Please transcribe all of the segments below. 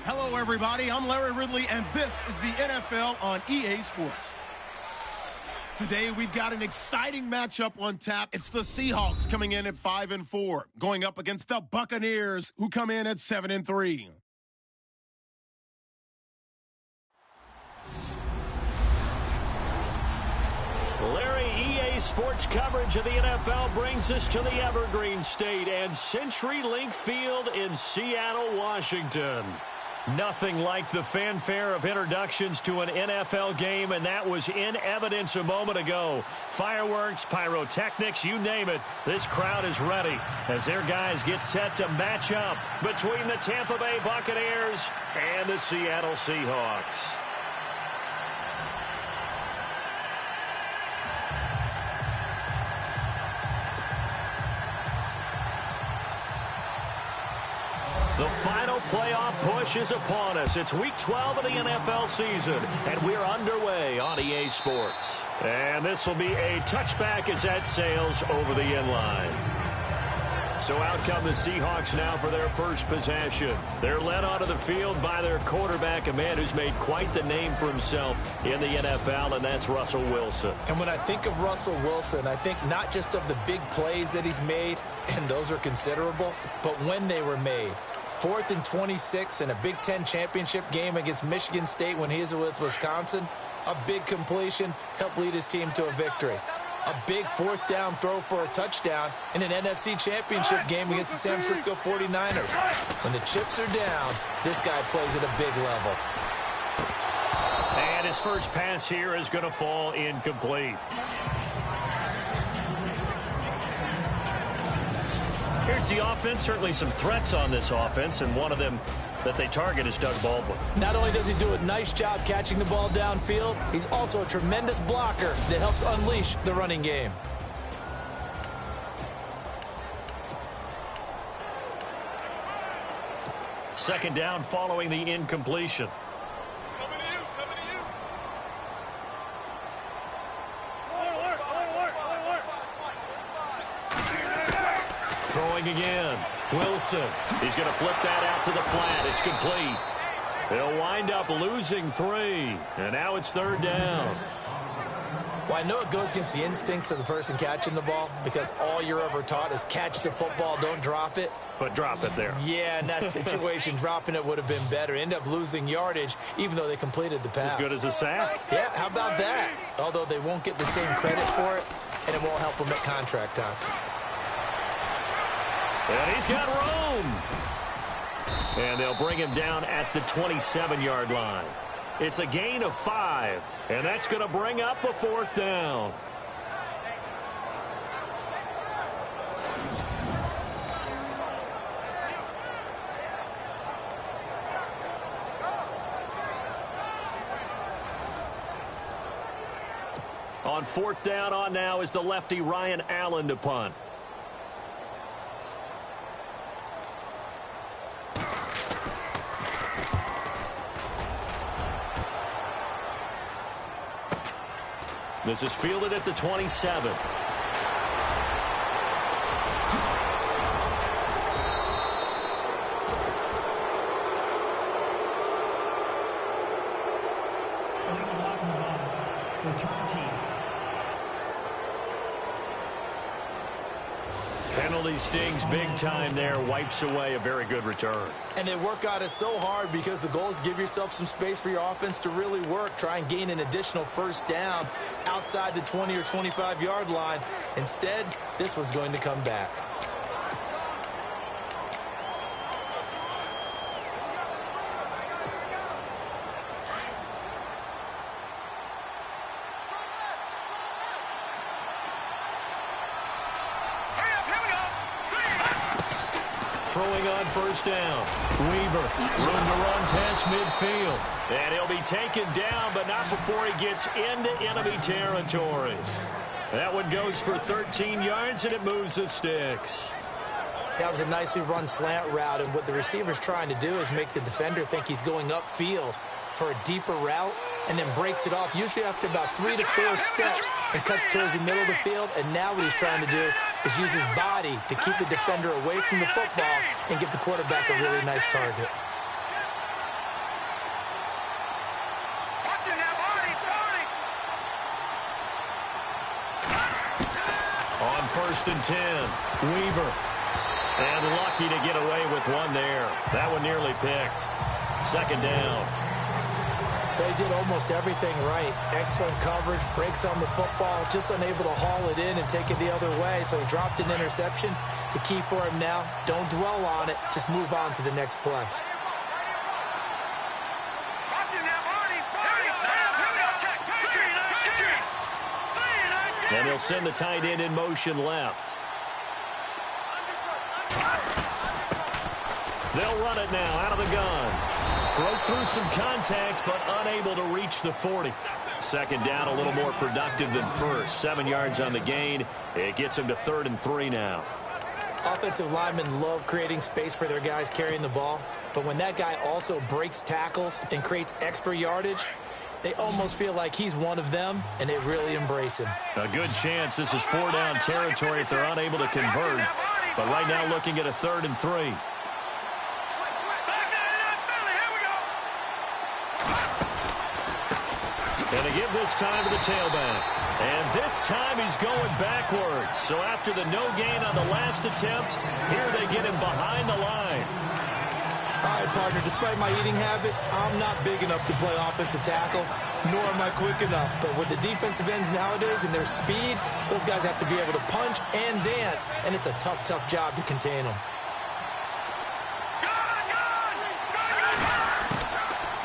Hello, everybody. I'm Larry Ridley, and this is the NFL on EA Sports. Today, we've got an exciting matchup on tap. It's the Seahawks coming in at 5-4, going up against the Buccaneers, who come in at 7-3. Larry, EA Sports coverage of the NFL brings us to the Evergreen State and CenturyLink Field in Seattle, Washington. Nothing like the fanfare of introductions to an NFL game, and that was in evidence a moment ago. Fireworks, pyrotechnics, you name it. This crowd is ready as their guys get set to match up between the Tampa Bay Buccaneers and the Seattle Seahawks. The final playoff push is upon us. It's Week 12 of the NFL season, and we're underway on EA Sports. And this will be a touchback as that sails over the inline. So out come the Seahawks now for their first possession. They're led onto the field by their quarterback, a man who's made quite the name for himself in the NFL, and that's Russell Wilson. And when I think of Russell Wilson, I think not just of the big plays that he's made, and those are considerable, but when they were made. 4th and 26 in a Big Ten championship game against Michigan State when he was with Wisconsin. A big completion helped lead his team to a victory. A big 4th down throw for a touchdown in an NFC championship game against the San Francisco 49ers. When the chips are down, this guy plays at a big level. And his first pass here is going to fall incomplete. Here's the offense. Certainly some threats on this offense, and one of them that they target is Doug Baldwin. Not only does he do a nice job catching the ball downfield, he's also a tremendous blocker that helps unleash the running game. Second down following the incompletion. Throwing again. Wilson. He's going to flip that out to the flat. It's complete. They'll wind up losing 3. And now it's 3rd down. Well, I know it goes against the instincts of the person catching the ball because all you're ever taught is catch the football, don't drop it. But drop it there. Yeah, in that situation, dropping it would have been better. End up losing yardage, even though they completed the pass. As good as a sack. Yeah, how about that? Although they won't get the same credit for it, and it won't help them at contract time. And he's got room. And they'll bring him down at the 27-yard line. It's a gain of 5, and that's going to bring up a 4th down. On 4th down on now is the lefty Ryan Allen to punt. This is fielded at the 27. Return team. Penalty stings big time there. Wipes away a very good return. And they work on it so hard because the goal is give yourself some space for your offense to really work. Try and gain an additional 1st down outside the 20 or 25-yard line. Instead, this one's going to come back. Throwing on 1st down. Weaver, room to run past midfield. And he'll be taken down, but not before he gets into enemy territory. That one goes for 13 yards, and it moves the sticks. That was a nicely run slant route, and what the receiver's trying to do is make the defender think he's going upfield for a deeper route, and then breaks it off, usually after about 3 to 4 steps, and cuts towards the middle of the field. And now what he's trying to do is use his body to keep the defender away from the football and give the quarterback a really nice target. On 1st and 10, Weaver. And lucky to get away with one there. That one nearly picked. 2nd down. They did almost everything right. Excellent coverage, breaks on the football, just unable to haul it in and take it the other way. So he dropped an interception. The key for him now, don't dwell on it. Just move on to the next play. And he'll send the tight end in motion left. They'll run it now out of the gun. Broke through some contact, but unable to reach the 40. 2nd down, a little more productive than first. 7 yards on the gain. It gets him to 3rd and 3 now. Offensive linemen love creating space for their guys carrying the ball. But when that guy also breaks tackles and creates extra yardage, they almost feel like he's one of them, and they really embrace him. A good chance this is 4-down territory if they're unable to convert. But right now looking at a 3rd and 3. And they give this time to the tailback. And this time he's going backwards. So after the no gain on the last attempt, here they get him behind the line. All right, partner, despite my eating habits, I'm not big enough to play offensive tackle, nor am I quick enough. But with the defensive ends nowadays and their speed, those guys have to be able to punch and dance, and it's a tough, tough job to contain them.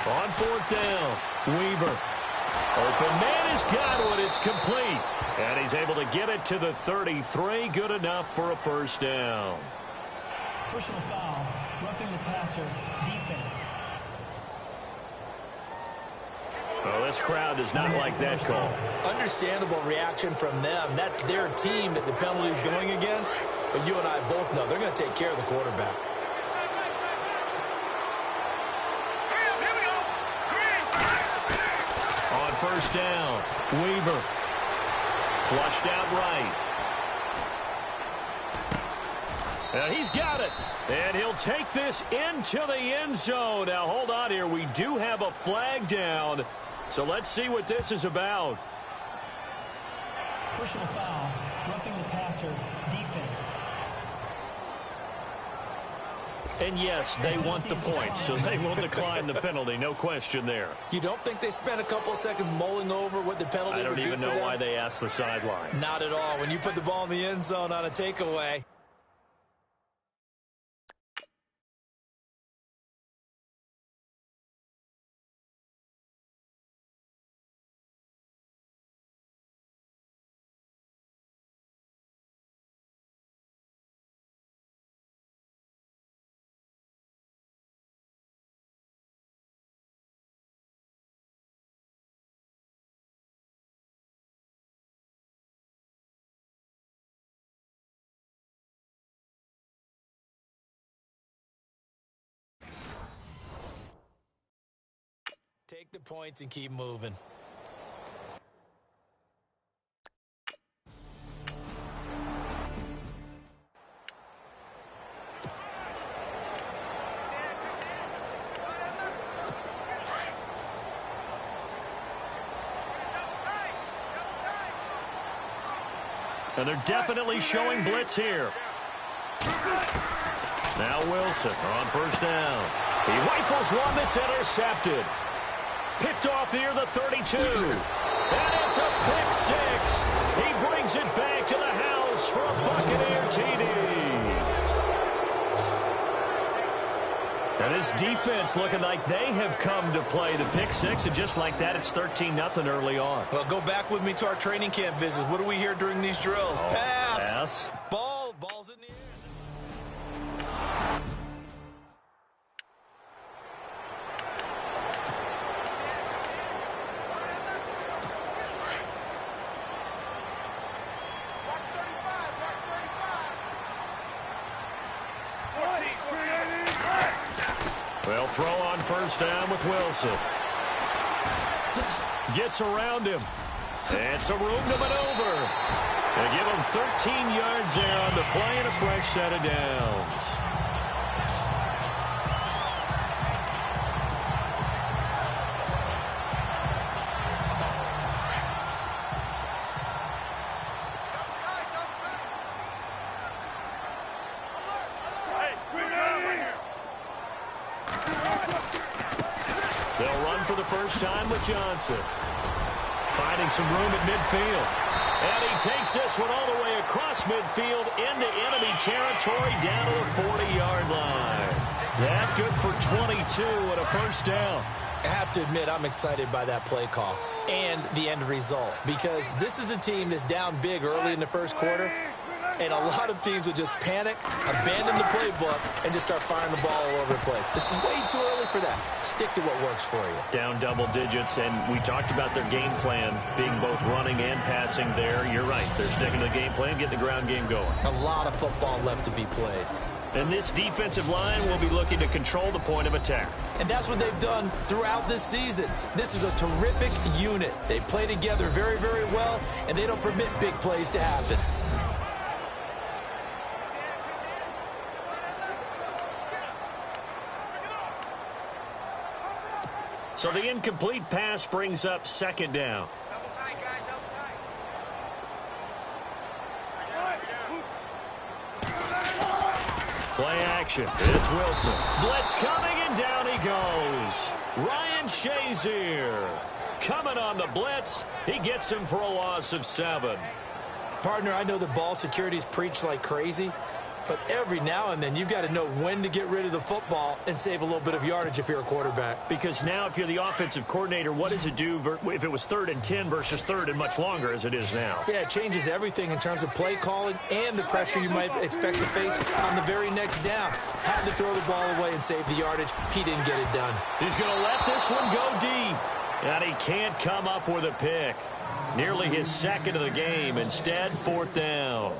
On 4th down, Weaver. Open man has got it. It's complete. And he's able to get it to the 33. Good enough for a 1st down. Personal foul, roughing the passer, defense. Oh, this crowd does not like that call. Understandable reaction from them. That's their team that the penalty is going against. But you and I both know they're going to take care of the quarterback. On 1st down, Weaver. Flushed out right. He's got it. And he'll take this into the end zone. Now, hold on here. We do have a flag down. So let's see what this is about. Personal foul, roughing the passer, defense. And yes, they want the points, so they will decline the penalty. No question there. You don't think they spent a couple of seconds mulling over what the penalty would do for them? I don't even know why they asked the sideline. Not at all. When you put the ball in the end zone on a takeaway. Take the points and keep moving. And they're definitely showing blitz here. Now Wilson on 1st down. He rifles one that's intercepted. Picked off near the 32. And it's a pick 6. He brings it back to the house for a Buccaneer TD. And this defense looking like they have come to play the pick 6. And just like that, it's 13-0 early on. Well, go back with me to our training camp visits. What do we hear during these drills? Pass. Ball's in the air. They'll throw on 1st down with Wilson. Gets around him. It's a room to maneuver. They give him 13 yards there on the play and a fresh set of downs. for the first time with Johnson. Finding some room at midfield. And he takes this one all the way across midfield into enemy territory down to the 40-yard line. That good for 22 and a first down. I have to admit, I'm excited by that play call and the end result, because this is a team that's down big early in the first quarter, and a lot of teams will just panic, abandon the playbook, and just start firing the ball all over the place. It's way too early for that. Stick to what works for you. Down double digits, and we talked about their game plan being both running and passing there. You're right. They're sticking to the game plan, getting the ground game going. A lot of football left to be played. And this defensive line will be looking to control the point of attack. And that's what they've done throughout this season. This is a terrific unit. They play together very, very well, and they don't permit big plays to happen. So the incomplete pass brings up second down. Play action. It's Wilson. Blitz coming, and down he goes. Ryan Shazier coming on the blitz. He gets him for a loss of 7. Partner, I know the ball security's preached like crazy, but every now and then you've got to know when to get rid of the football and save a little bit of yardage if you're a quarterback. Because now if you're the offensive coordinator, what does it do if it was 3rd and 10 versus 3rd and much longer as it is now? Yeah, it changes everything in terms of play calling and the pressure you might expect to face on the very next down. Had to throw the ball away and save the yardage. He didn't get it done. He's going to let this one go deep. And he can't come up with a pick. Nearly his second of the game. Instead, 4th down.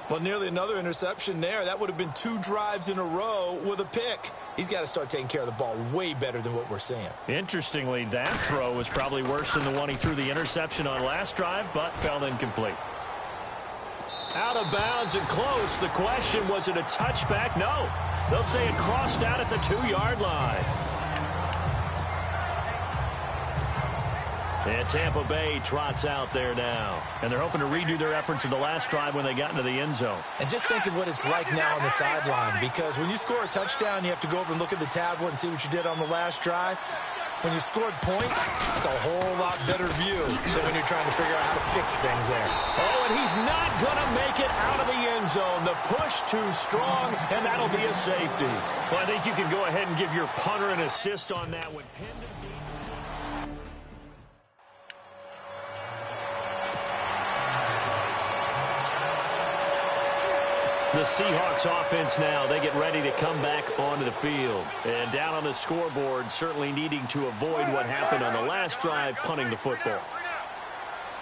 Well, nearly another interception there. That would have been 2 drives in a row with a pick. He's got to start taking care of the ball way better than what we're seeing. Interestingly, that throw was probably worse than the one he threw the interception on last drive, but fell incomplete. Out of bounds and close. The question, was it a touchback? No. They'll say it crossed out at the 2-yard line. And Tampa Bay trots out there now. And they're hoping to redo their efforts in the last drive when they got into the end zone. And just think of what it's like now on the sideline, because when you score a touchdown, you have to go over and look at the tablet and see what you did on the last drive. When you scored points, it's a whole lot better view than when you're trying to figure out how to fix things there. Oh, and he's not going to make it out of the end zone. The push too strong, and that'll be a safety. Well, I think you can go ahead and give your punter an assist on that one. The Seahawks offense now, they get ready to come back onto the field. And down on the scoreboard, certainly needing to avoid what happened on the last drive, punting the football.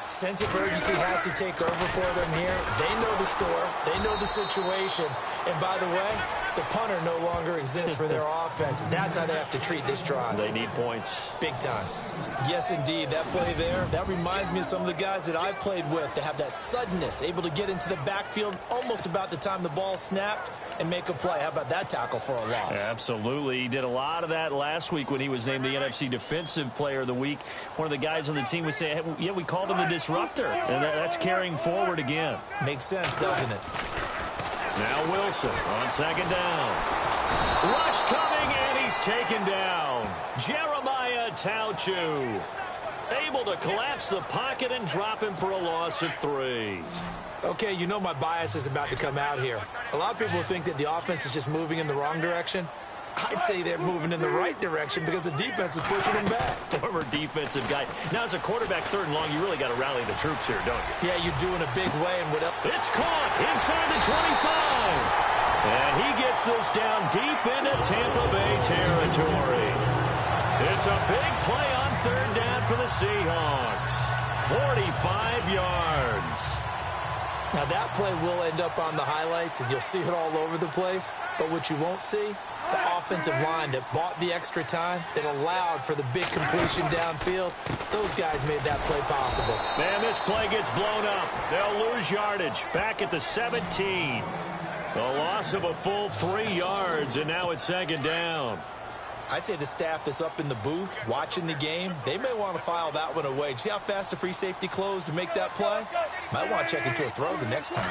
Sense of urgency has to take over for them here. They know the score. They know the situation. And by the way, the punter no longer exists for their offense. That's how they have to treat this drive. They need points. Big time. Yes, indeed. That play there, that reminds me of some of the guys that I've played with that have that suddenness, able to get into the backfield almost about the time the ball snapped and make a play. How about that tackle for a loss? Absolutely. He did a lot of that last week when he was named the NFC Defensive Player of the Week. One of the guys on the team would say, hey, yeah, we called him the disruptor. And that's carrying forward again. Makes sense, doesn't it? Now Wilson on second down. Rush coming, and he's taken down. Jeremiah Tauchu able to collapse the pocket and drop him for a loss of 3. Okay, you know my bias is about to come out here. A lot of people think that the offense is just moving in the wrong direction. I'd say they're moving in the right direction because the defense is pushing them back. Former defensive guy. Now, as a quarterback, 3rd and long, you really got to rally the troops here, don't you? Yeah, you do in a big way. And it's caught inside the 25. And he gets this down deep into Tampa Bay territory. It's a big play on 3rd down for the Seahawks. 45 yards. Now, that play will end up on the highlights, and you'll see it all over the place. But what you won't see, the offensive line that bought the extra time, that allowed for the big completion downfield, those guys made that play possible. And this play gets blown up. They'll lose yardage back at the 17. A loss of a full 3 yards, and now it's second down. I'd say the staff that's up in the booth watching the game, they may want to file that one away. See how fast the free safety closed to make that play? Might want to check into a throw the next time.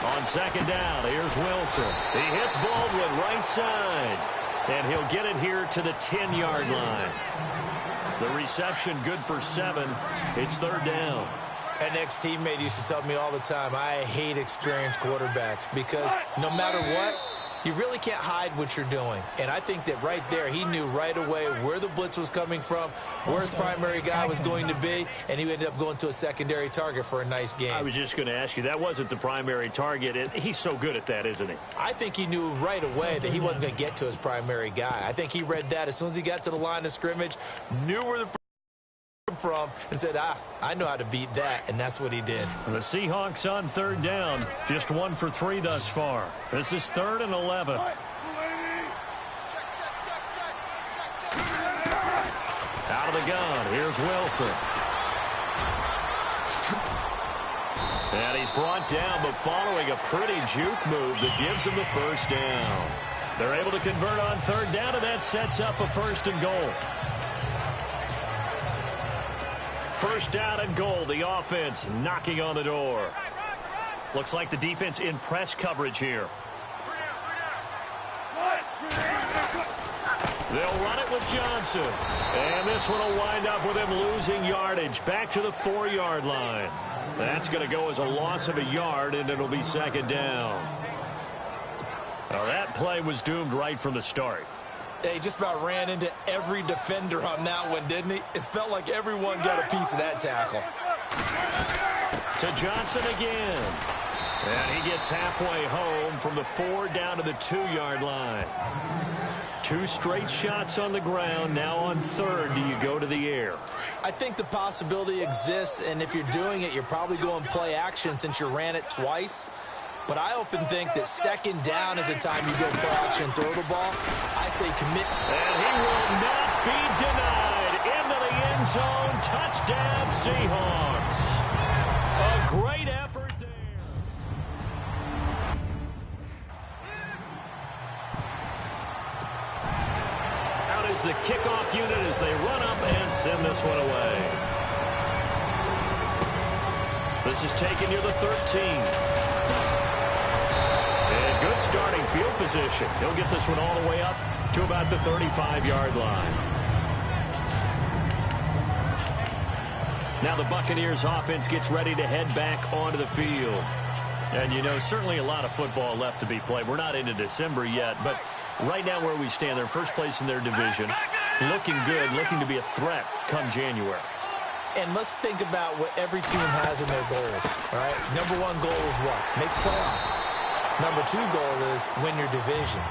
On second down, here's Wilson. He hits Baldwin right side. And he'll get it here to the 10-yard line. The reception good for 7. It's 3rd down. An ex-teammate used to tell me all the time, I hate experienced quarterbacks because no matter what, you really can't hide what you're doing. And I think that right there, he knew right away where the blitz was coming from, where his primary guy was going to be, and he ended up going to a secondary target for a nice game. I was just going to ask you, that wasn't the primary target. He's so good at that, isn't he? I think he knew right away that he wasn't going to get to his primary guy. I think he read that as soon as he got to the line of scrimmage, knew where the from and said, I know how to beat that, and that's what he did. The Seahawks on 3rd down, just 1 for 3 thus far. This is 3rd and 11. Out of the gun, here's Wilson. And he's brought down, but following a pretty juke move that gives him the 1st down. They're able to convert on 3rd down, and that sets up a 1st and goal. 1st down and goal. The offense knocking on the door. Looks like the defense in press coverage here. They'll run it with Johnson. And this one will wind up with him losing yardage. Back to the 4-yard line. That's going to go as a loss of a yard, and it'll be 2nd down. Now that play was doomed right from the start. He just about ran into every defender on that one, didn't he? It felt like everyone got a piece of that tackle. To Johnson again. And he gets halfway home from the 4 down to the 2-yard line. 2 straight shots on the ground. Now on 3rd, do you go to the air? I think the possibility exists, and if you're doing it, you're probably going play action since you ran it twice. But I often think that 2nd down is a time you go play action and throw the ball. I say commit. And he will not be denied. Into the end zone. Touchdown, Seahawks. A great effort there. Out is the kickoff unit as they run up and send this one away. This is taken near the 13. Good starting field position. He'll get this one all the way up to about the 35-yard line. Now the Buccaneers offense gets ready to head back onto the field. And, you know, certainly a lot of football left to be played. We're not into December yet, but right now where we stand, they're first place in their division. Looking good, looking to be a threat come January. And let's think about what every team has in their goals, all right? Number 1 goal is what? Make playoffs. Number 2 goal is win your division.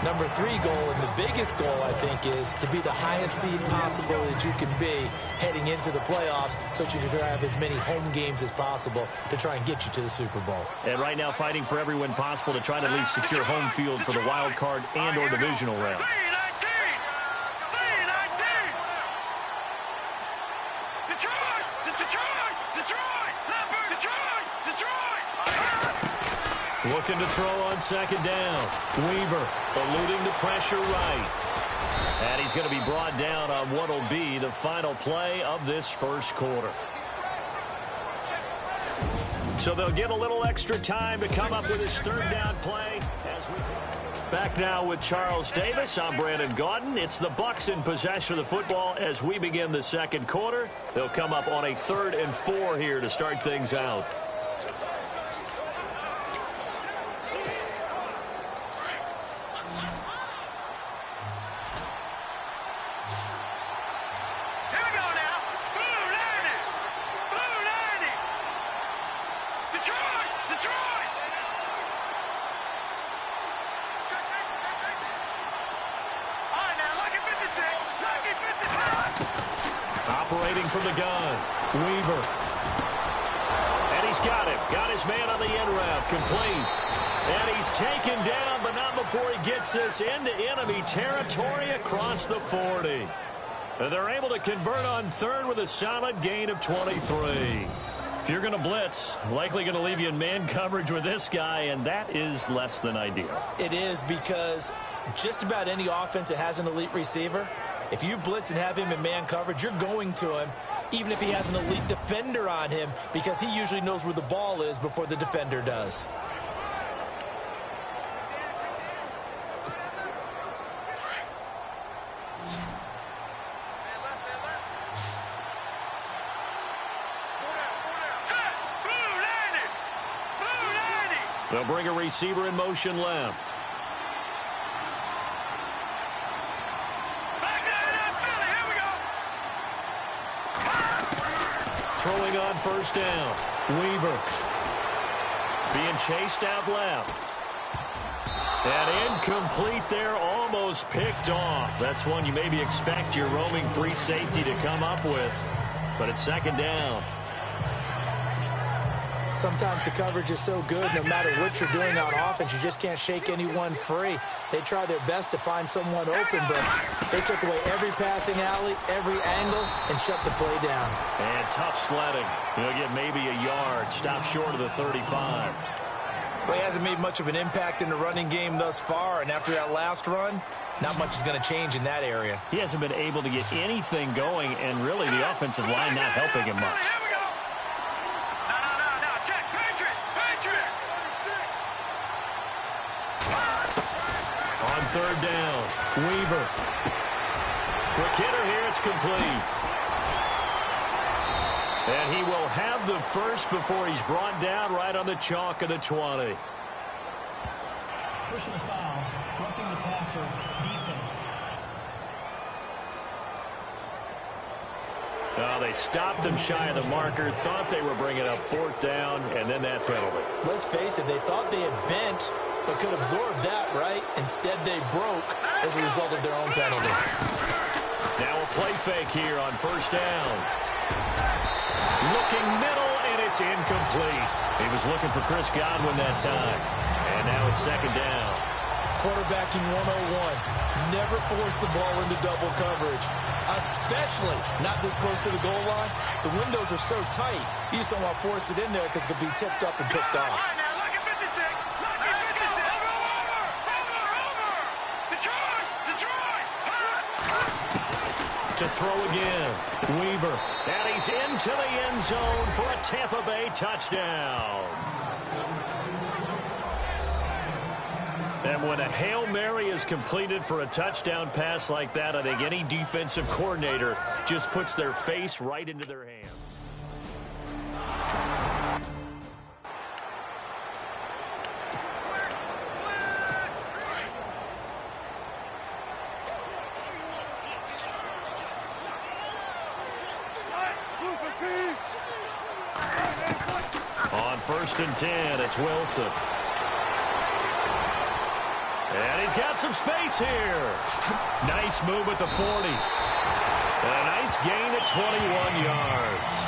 Number 3 goal, and the biggest goal, I think, is to be the highest seed possible that you can be heading into the playoffs so that you can have as many home games as possible to try and get you to the Super Bowl. And right now fighting for every win possible to try to at least secure home field for the wild card and or divisional round. Looking to throw on 2nd down. Weaver eluding the pressure right. And he's going to be brought down on what will be the final play of this 1st quarter. So they'll get a little extra time to come up with his 3rd down play. Back now with Charles Davis. I'm Brandon Gaudin. It's the Bucs in possession of the football as we begin the 2nd quarter. They'll come up on a 3rd and 4 here to start things out. Operating from the gun, Weaver. And he's got him. Got his man on the end route, complete. And he's taken down, but not before he gets this into enemy territory across the 40. And they're able to convert on 3rd with a solid gain of 23. If you're going to blitz, likely going to leave you in man coverage with this guy, and that is less than ideal. It is, because just about any offense that has an elite receiver, if you blitz and have him in man coverage, you're going to him, even if he has an elite defender on him, because he usually knows where the ball is before the defender does. They'll bring a receiver in motion left. Throwing on first down. Weaver. Being chased out left. And incomplete there, almost picked off. That's one you maybe expect your roaming free safety to come up with. But it's second down. Sometimes the coverage is so good, no matter what you're doing on offense, you just can't shake anyone free. They try their best to find someone open, but they took away every passing alley, every angle, and shut the play down. And tough sledding. He'll get maybe a yard. Stop short of the 35. Well, he hasn't made much of an impact in the running game thus far, and after that last run, not much is going to change in that area. He hasn't been able to get anything going, and really the offensive line not helping him much. On third down, Weaver. Quick hitter here, it's complete. And he will have the first before he's brought down right on the chalk of the 20. Personal foul, roughing the passer, defense. Well, they stopped him shy of the marker, thought they were bringing up fourth down, and then that penalty. Let's face it, they thought they had bent, but could absorb that, right? Instead, they broke as a result of their own penalty. Now a play fake here on first down. Looking middle, and it's incomplete. He was looking for Chris Godwin that time. And now it's second down. Quarterbacking 101. Never force the ball into double coverage, especially not this close to the goal line. The windows are so tight, you just don't want to force it in there because it could be tipped up and picked off. To throw again, Weaver. And he's into the end zone for a Tampa Bay touchdown. And when a Hail Mary is completed for a touchdown pass like that, I think any defensive coordinator just puts their face right into their hands. On first and 10, it's Wilson. And he's got some space here. Nice move at the 40. And a nice gain at 21 yards.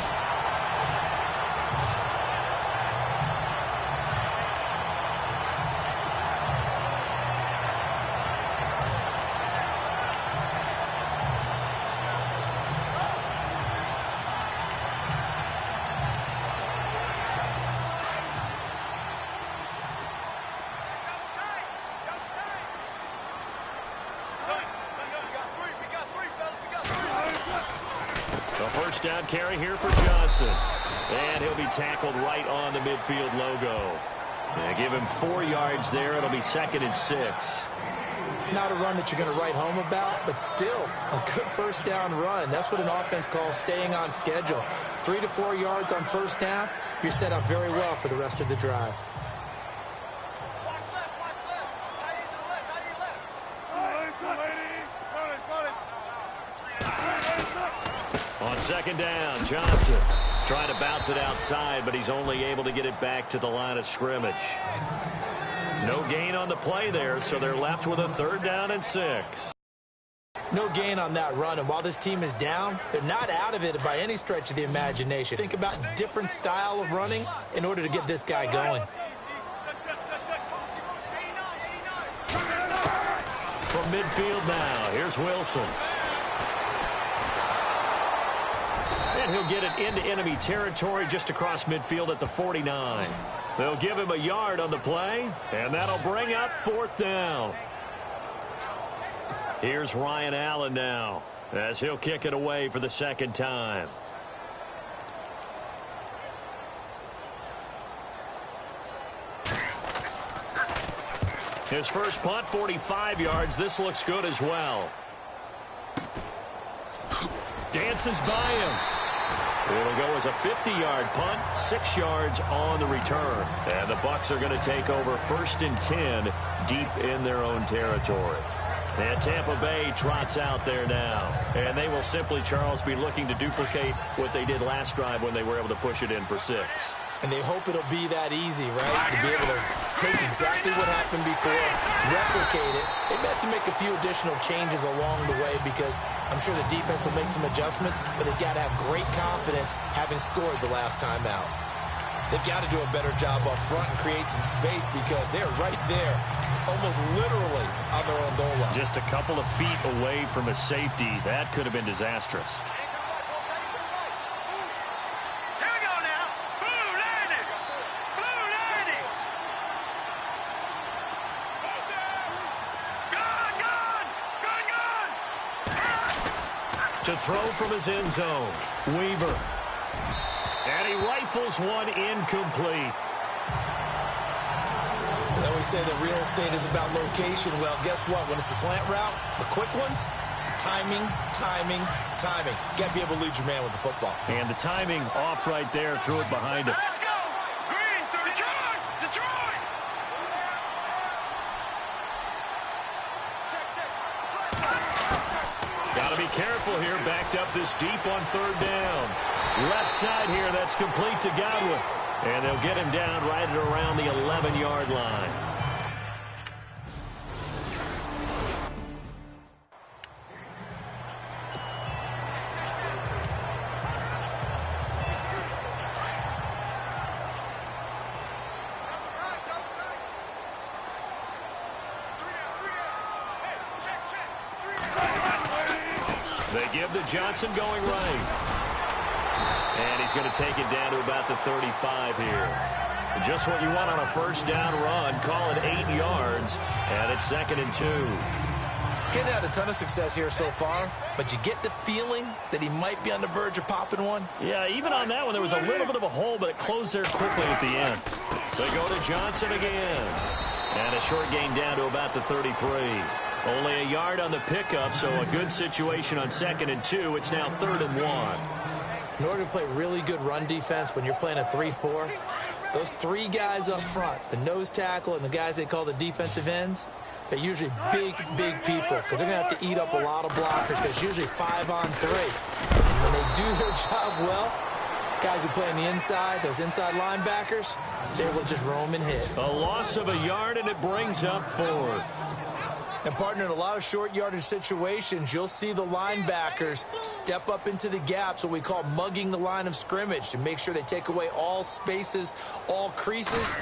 First down carry here for Johnson. And he'll be tackled right on the midfield logo. And give him 4 yards there. It'll be second and 6. Not a run that you're going to write home about, but still a good first down run. That's what an offense calls staying on schedule. 3 to 4 yards on first down. You're set up very well for the rest of the drive. On second down, Johnson trying to bounce it outside, but he's only able to get it back to the line of scrimmage. No gain on the play there, so they're left with a third down and 6. No gain on that run, and while this team is down, they're not out of it by any stretch of the imagination. Think about different style of running in order to get this guy going. From midfield now, here's Wilson. And he'll get it into enemy territory just across midfield at the 49. They'll give him a yard on the play, and that'll bring up fourth down. Here's Ryan Allen now, as he'll kick it away for the second time. His first punt, 45 yards. This looks good as well. Dances by him. It'll go as a 50-yard punt, 6 yards on the return. And the Bucs are going to take over 1st and 10 deep in their own territory. And Tampa Bay trots out there now. And they will simply, Charles, be looking to duplicate what they did last drive when they were able to push it in for 6. And they hope it'll be that easy, right? To be able to take exactly what happened before, replicate it. They may have to make a few additional changes along the way because I'm sure the defense will make some adjustments, but they've got to have great confidence having scored the last time out. They've got to do a better job up front and create some space because they're right there, almost literally on their own goal line. Just a couple of feet away from a safety. That could have been disastrous. To throw from his end zone, Weaver. And he rifles one incomplete. They always say that real estate is about location. Well, guess what? When it's a slant route, the quick ones, timing, timing, timing. You got to be able to lead your man with the football. And the timing off right there, threw it behind him. Let's go! Green, Detroit! Detroit! Got to be careful here, backed up this deep on 3rd down. Left side here, that's complete to Godwin. And they'll get him down right at around the 11-yard line. They give to Johnson going right. And he's going to take it down to about the 35 here. Just what you want on a 1st down run. Call it 8 yards. And it's 2nd and 2. Getting had a ton of success here so far, but you get the feeling that he might be on the verge of popping one. Yeah, even on that one, there was a little bit of a hole, but it closed there quickly at the end. They go to Johnson again. And a short gain down to about the 33. Only a yard on the pickup, so a good situation on 2nd and 2. It's now 3rd and 1. In order to play really good run defense when you're playing a 3-4, those 3 guys up front, the nose tackle and the guys they call the defensive ends, they're usually big, big people because they're going to have to eat up a lot of blockers because it's usually 5 on 3. And when they do their job well, guys who play on the inside, those inside linebackers, they will just roam and hit. A loss of a yard, and it brings up 4th. And, partner, in a lot of short yardage situations, you'll see the linebackers step up into the gaps, what we call mugging the line of scrimmage, to make sure they take away all spaces, all creases.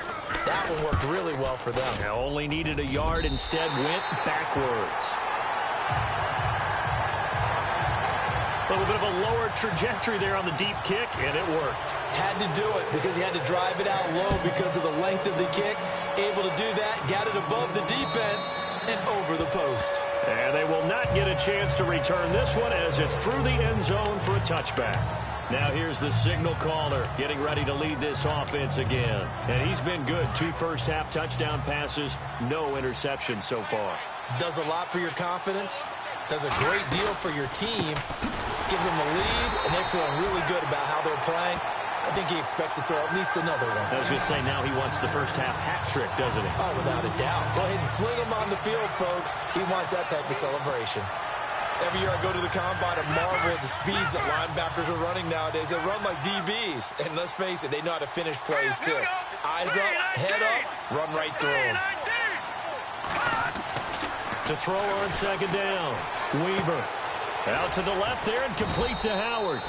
That one worked really well for them. Now only needed a yard, instead went backwards. A little bit of a lower trajectory there on the deep kick, and it worked. Had to do it because he had to drive it out low because of the length of the kick. Able to do that, got it above the defense and over the post. And they will not get a chance to return this one as it's through the end zone for a touchback. Now here's the signal caller getting ready to lead this offense again. And he's been good. 2 first-half touchdown passes, no interceptions so far. Does a lot for your confidence. Does a great deal for your team. Gives them the lead, and they're feeling really good about how they're playing. I think he expects to throw at least another one. I was going to say, now he wants the first-half hat trick, doesn't he? Oh, without a doubt. Go ahead and fling him on the field, folks. He wants that type of celebration. Every year I go to the combine and marvel at the speeds that linebackers are running nowadays. They run like DBs. And let's face it, they know how to finish plays, too. Eyes up, head up, run right through them. To throw on 2nd down, Weaver. Out to the left there and complete to Howard.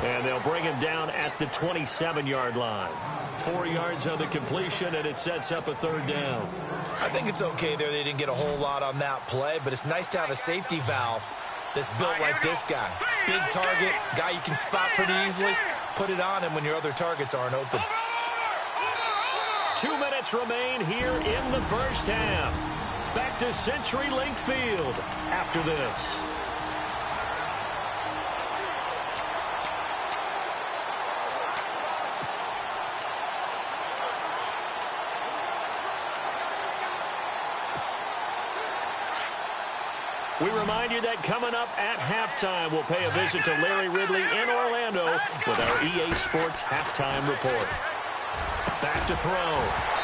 And they'll bring him down at the 27-yard line. 4 yards on the completion, and it sets up a 3rd down. I think it's okay there. They didn't get a whole lot on that play, but it's nice to have a safety valve that's built like this guy. Big target, guy you can spot pretty easily. Put it on him when your other targets aren't open. 2 minutes remain here in the first half. Back to CenturyLink Field after this. We remind you that coming up at halftime, we'll pay a visit to Larry Ridley in Orlando with our EA Sports Halftime Report. Back to throw.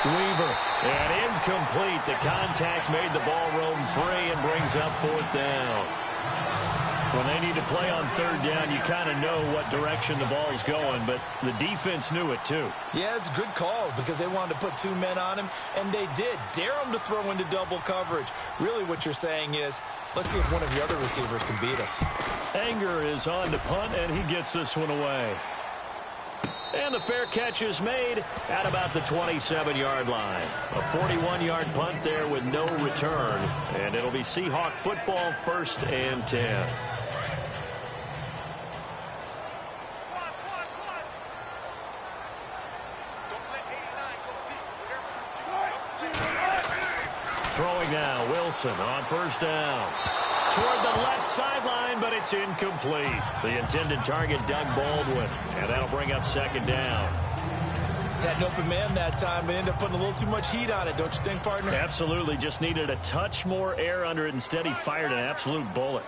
Weaver. And incomplete. The contact made the ball roam free and brings up 4th down. When they need to play on 3rd down, you kind of know what direction the ball's going, but the defense knew it too. Yeah, it's a good call because they wanted to put 2 men on him, and they did. Dare him to throw into double coverage. Really what you're saying is, let's see if one of the other receivers can beat us. Anger is on to punt, and he gets this one away. And the fair catch is made at about the 27-yard line. A 41-yard punt there with no return, and it'll be Seahawk football 1st and 10. Throwing now, Wilson on 1st down. Toward the left sideline, but it's incomplete. The intended target, Doug Baldwin, and that'll bring up 2nd down. Had an open man that time, but ended up putting a little too much heat on it, don't you think, partner? Absolutely. Just needed a touch more air under it. Instead, he fired an absolute bullet.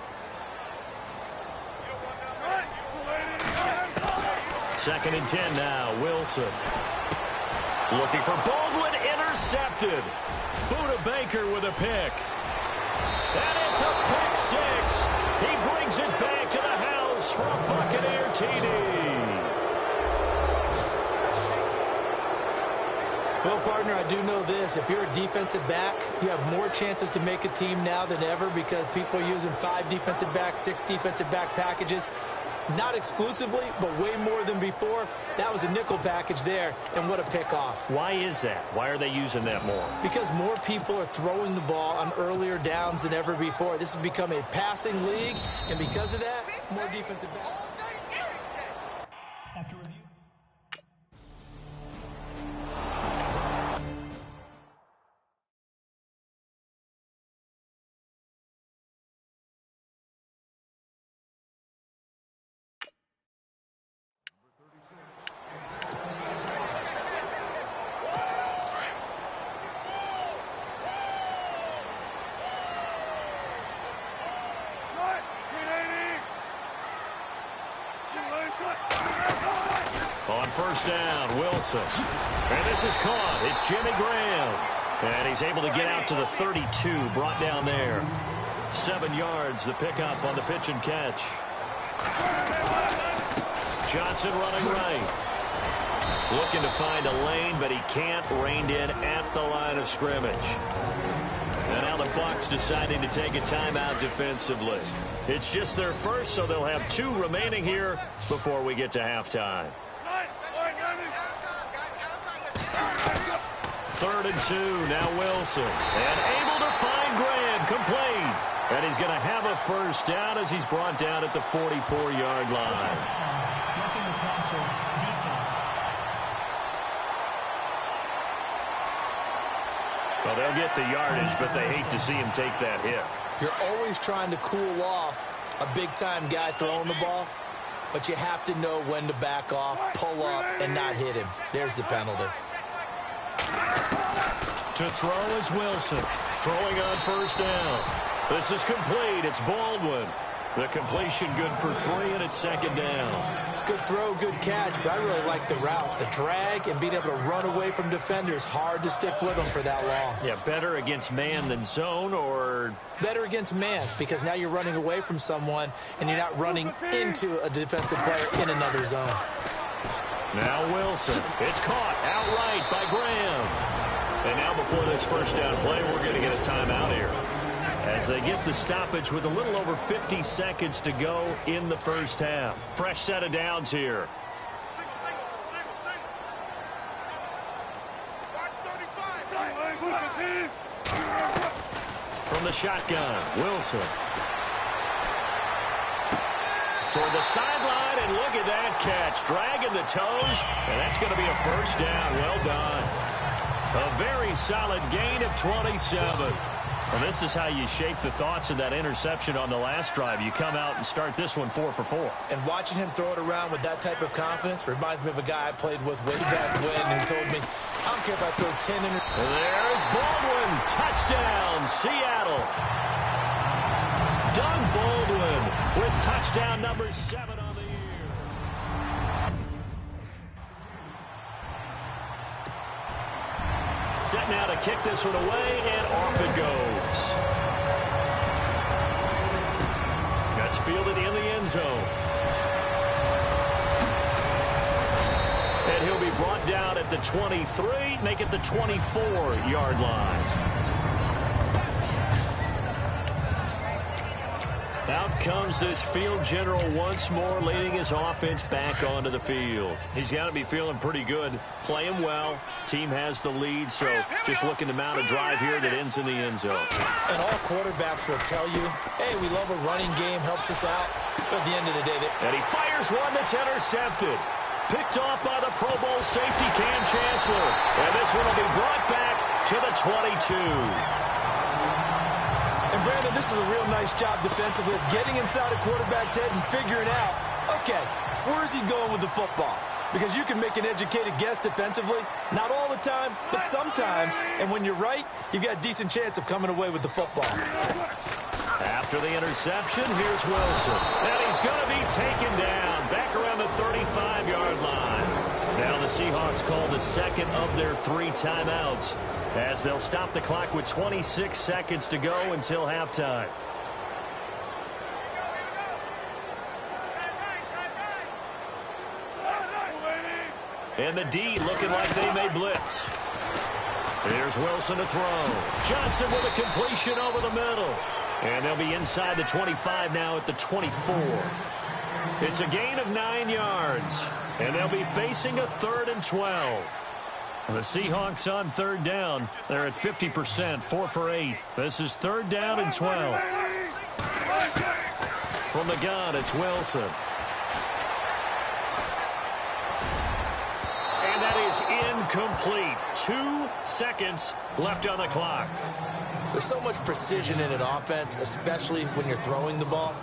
2nd and 10 now. Wilson. Looking for Baldwin. Intercepted. Buda Baker with a pick. And it's a pick 6. He brings it back to the house for a Buccaneer TD. Well, partner, I do know this. If you're a defensive back, you have more chances to make a team now than ever because people are using 5 defensive backs, 6 defensive back packages. Not exclusively, but way more than before. That was a nickel package there, and what a pickoff. Why is that? Why are they using that more? Because more people are throwing the ball on earlier downs than ever before. This has become a passing league, and because of that, more defensive backs. After review. On 1st down, Wilson. And this is caught. It's Jimmy Graham. And he's able to get out to the 32, brought down there. 7 yards, the pickup on the pitch and catch. Johnson running right. Looking to find a lane, but he can't. Reined in at the line of scrimmage. And now the Bucs deciding to take a timeout defensively. It's just their first, so they'll have 2 remaining here before we get to halftime. 3rd and 2, now Wilson. And able to find Graham, complete. And he's going to have a 1st down as he's brought down at the 44-yard line. Roughing the passer, defense. Well, they'll get the yardage, but they hate to see him take that hit. You're always trying to cool off a big-time guy throwing the ball, but you have to know when to back off, pull up, and not hit him. There's the penalty. To throw is Wilson. Throwing on 1st down. This is complete. It's Baldwin. The completion good for 3, and it's 2nd down. Good throw, good catch, but I really like the route. The drag and being able to run away from defenders. Hard to stick with them for that long. Yeah, better against man than zone, or? Better against man, because now you're running away from someone, and you're not running into a defensive player in another zone. Now Wilson. It's caught outright by Graham. And now before this 1st down play, we're going to get a timeout here, as they get the stoppage with a little over 50 seconds to go in the 1st half. Fresh set of downs here. From the shotgun, Wilson. Toward the sideline, and look at that catch. Dragging the toes, and that's going to be a 1st down. Well done. A very solid gain of 27. Well, this is how you shape the thoughts of that interception on the last drive. You come out and start this one 4 for 4. And watching him throw it around with that type of confidence reminds me of a guy I played with way back when who told me, I don't care if I throw 10 in. There's Baldwin. Touchdown, Seattle. Doug Baldwin with touchdown number 7 on the year. Set now to kick this one away, and off it goes. That's fielded in the end zone. And he'll be brought down at the 23, make it the 24-yard line. Out comes this field general once more, leading his offense back onto the field. He's got to be feeling pretty good, playing well. Team has the lead, so just looking to mount a drive here that ends in the end zone. And all quarterbacks will tell you, hey, we love a running game, helps us out. But at the end of the day, and he fires one that's intercepted. Picked off by the Pro Bowl safety Cam Chancellor. And this one will be brought back to the 22. And Brandon, this is a real nice job defensively of getting inside a quarterback's head and figuring out, okay, where's he going with the football? Because you can make an educated guess defensively, not all the time, but sometimes. And when you're right, you've got a decent chance of coming away with the football. After the interception, here's Wilson. And he's going to be taken down back around the 35-yard line. Now the Seahawks call the second of their 3 timeouts, as they'll stop the clock with 26 seconds to go until halftime. And the D looking like they may blitz. Here's Wilson to throw. Johnson with a completion over the middle. And they'll be inside the 25 now at the 24. It's a gain of 9 yards. And they'll be facing a 3rd and 12. The Seahawks on 3rd down. They're at 50%, 4 for 8. This is 3rd down and 12. From the gun, it's Wilson. And that is incomplete. 2 seconds left on the clock. There's so much precision in an offense, especially when you're throwing the ball.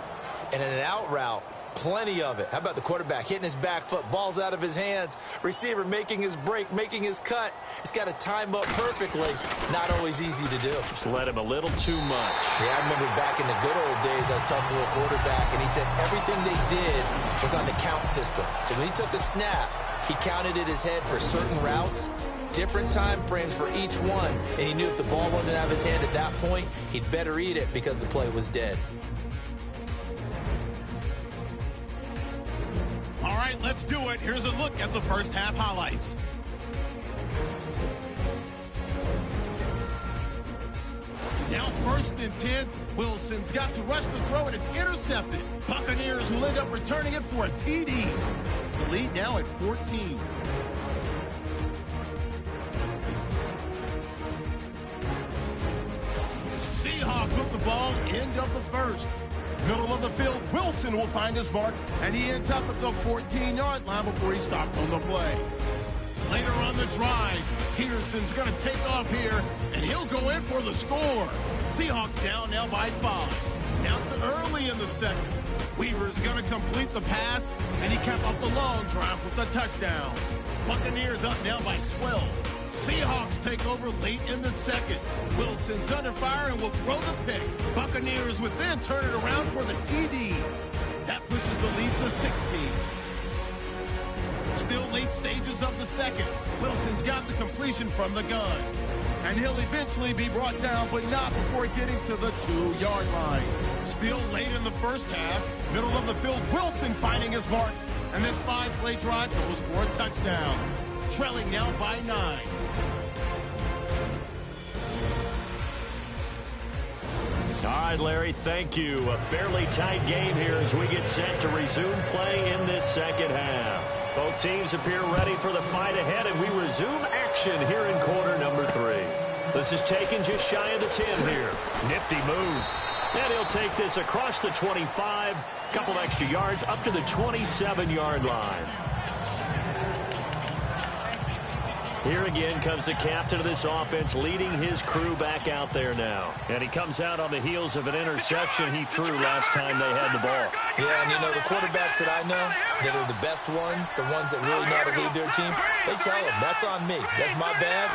And in an out route, plenty of it. How about the quarterback hitting his back foot, ball's out of his hands, receiver making his break, making his cut. He's got to time up perfectly. Not always easy to do. Just let him a little too much. Yeah, I remember back in the good old days, I was talking to a quarterback, and he said everything they did was on the count system. So when he took a snap, he counted in his head for certain routes, different time frames for each one, and he knew if the ball wasn't out of his hand at that point, he'd better eat it because the play was dead. All right, let's do it. Here's a look at the first half highlights. Now 1st and 10. Wilson's got to rush the throw, and it's intercepted. Buccaneers will end up returning it for a TD. The lead now at 14. Seahawks with the ball, end of the first. Middle of the field, Wilson will find his mark, and he ends up at the 14-yard line before he stopped on the play. Later on the drive, Peterson's going to take off here, and he'll go in for the score. Seahawks down now by 5. Now to early in the second. Weaver's going to complete the pass, and he capped off the long drive with a touchdown. Buccaneers up now by 12. Seahawks take over late in the second. Wilson's under fire and will throw the pick. Buccaneers would then turn it around for the TD. That pushes the lead to 16. Still late stages of the second. Wilson's got the completion from the gun. And he'll eventually be brought down, but not before getting to the 2-yard line. Still late in the first half. Middle of the field, Wilson finding his mark. And this 5-play drive goes for a touchdown. Trailing now by 9. All right, Larry, thank you. A fairly tight game here as we get set to resume play in this second half. Both teams appear ready for the fight ahead, and we resume action here in quarter number 3. This is taken just shy of the 10 here. Nifty move. And he'll take this across the 25, couple extra yards up to the 27-yard line. Here again comes the captain of this offense, leading his crew back out there now. And he comes out on the heels of an interception he threw last time they had the ball. Yeah, and you know, the quarterbacks that I know that are the best ones, the ones that really know how to lead their team, they tell them, that's on me. That's my bad.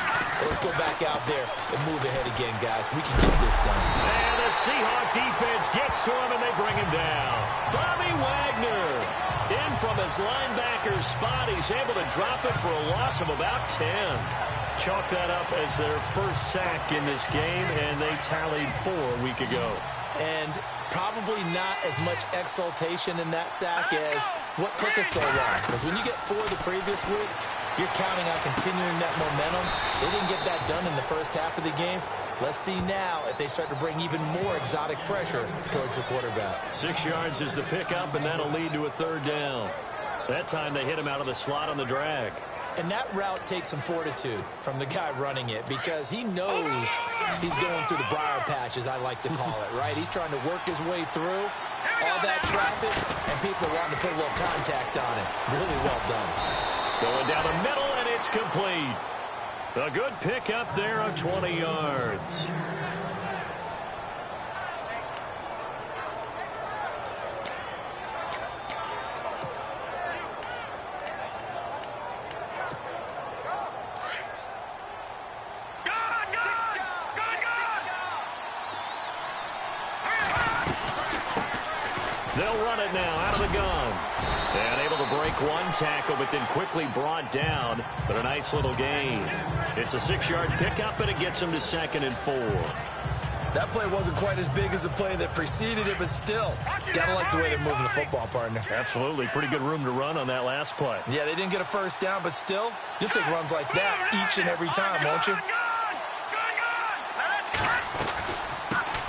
Let's go back out there and move ahead again, guys. We can get this done. And the Seahawk defense gets to him, and they bring him down. Bobby Wagner in from his linebacker spot. He's able to drop it for a loss of about 10. Chalk that up as their first sack in this game, and they tallied 4 a week ago. And probably not as much exultation in that sack as what took us so long. Because when you get 4 the previous week, you're counting on continuing that momentum. They didn't get that done in the first half of the game. Let's see now if they start to bring even more exotic pressure towards the quarterback. 6 yards is the pickup, and that'll lead to a 3rd down. That time they hit him out of the slot on the drag. And that route takes some fortitude from the guy running it because he knows he's going through the briar patch, as I like to call it, right? He's trying to work his way through all that traffic, and people wanting to put a little contact on it. Really well done. Going down the middle, and it's complete. A good pickup there of 20 yards. They'll run it now out of the gun. And able to break one tackle, but then quickly brought down. But a nice little gain. It's a 6-yard pickup, and it gets them to 2nd and 4. That play wasn't quite as big as the play that preceded it, but still, gotta like the way they're moving the football, partner. Absolutely. Pretty good room to run on that last play. Yeah, they didn't get a first down, but still, you'll take runs like that each and every time, won't you?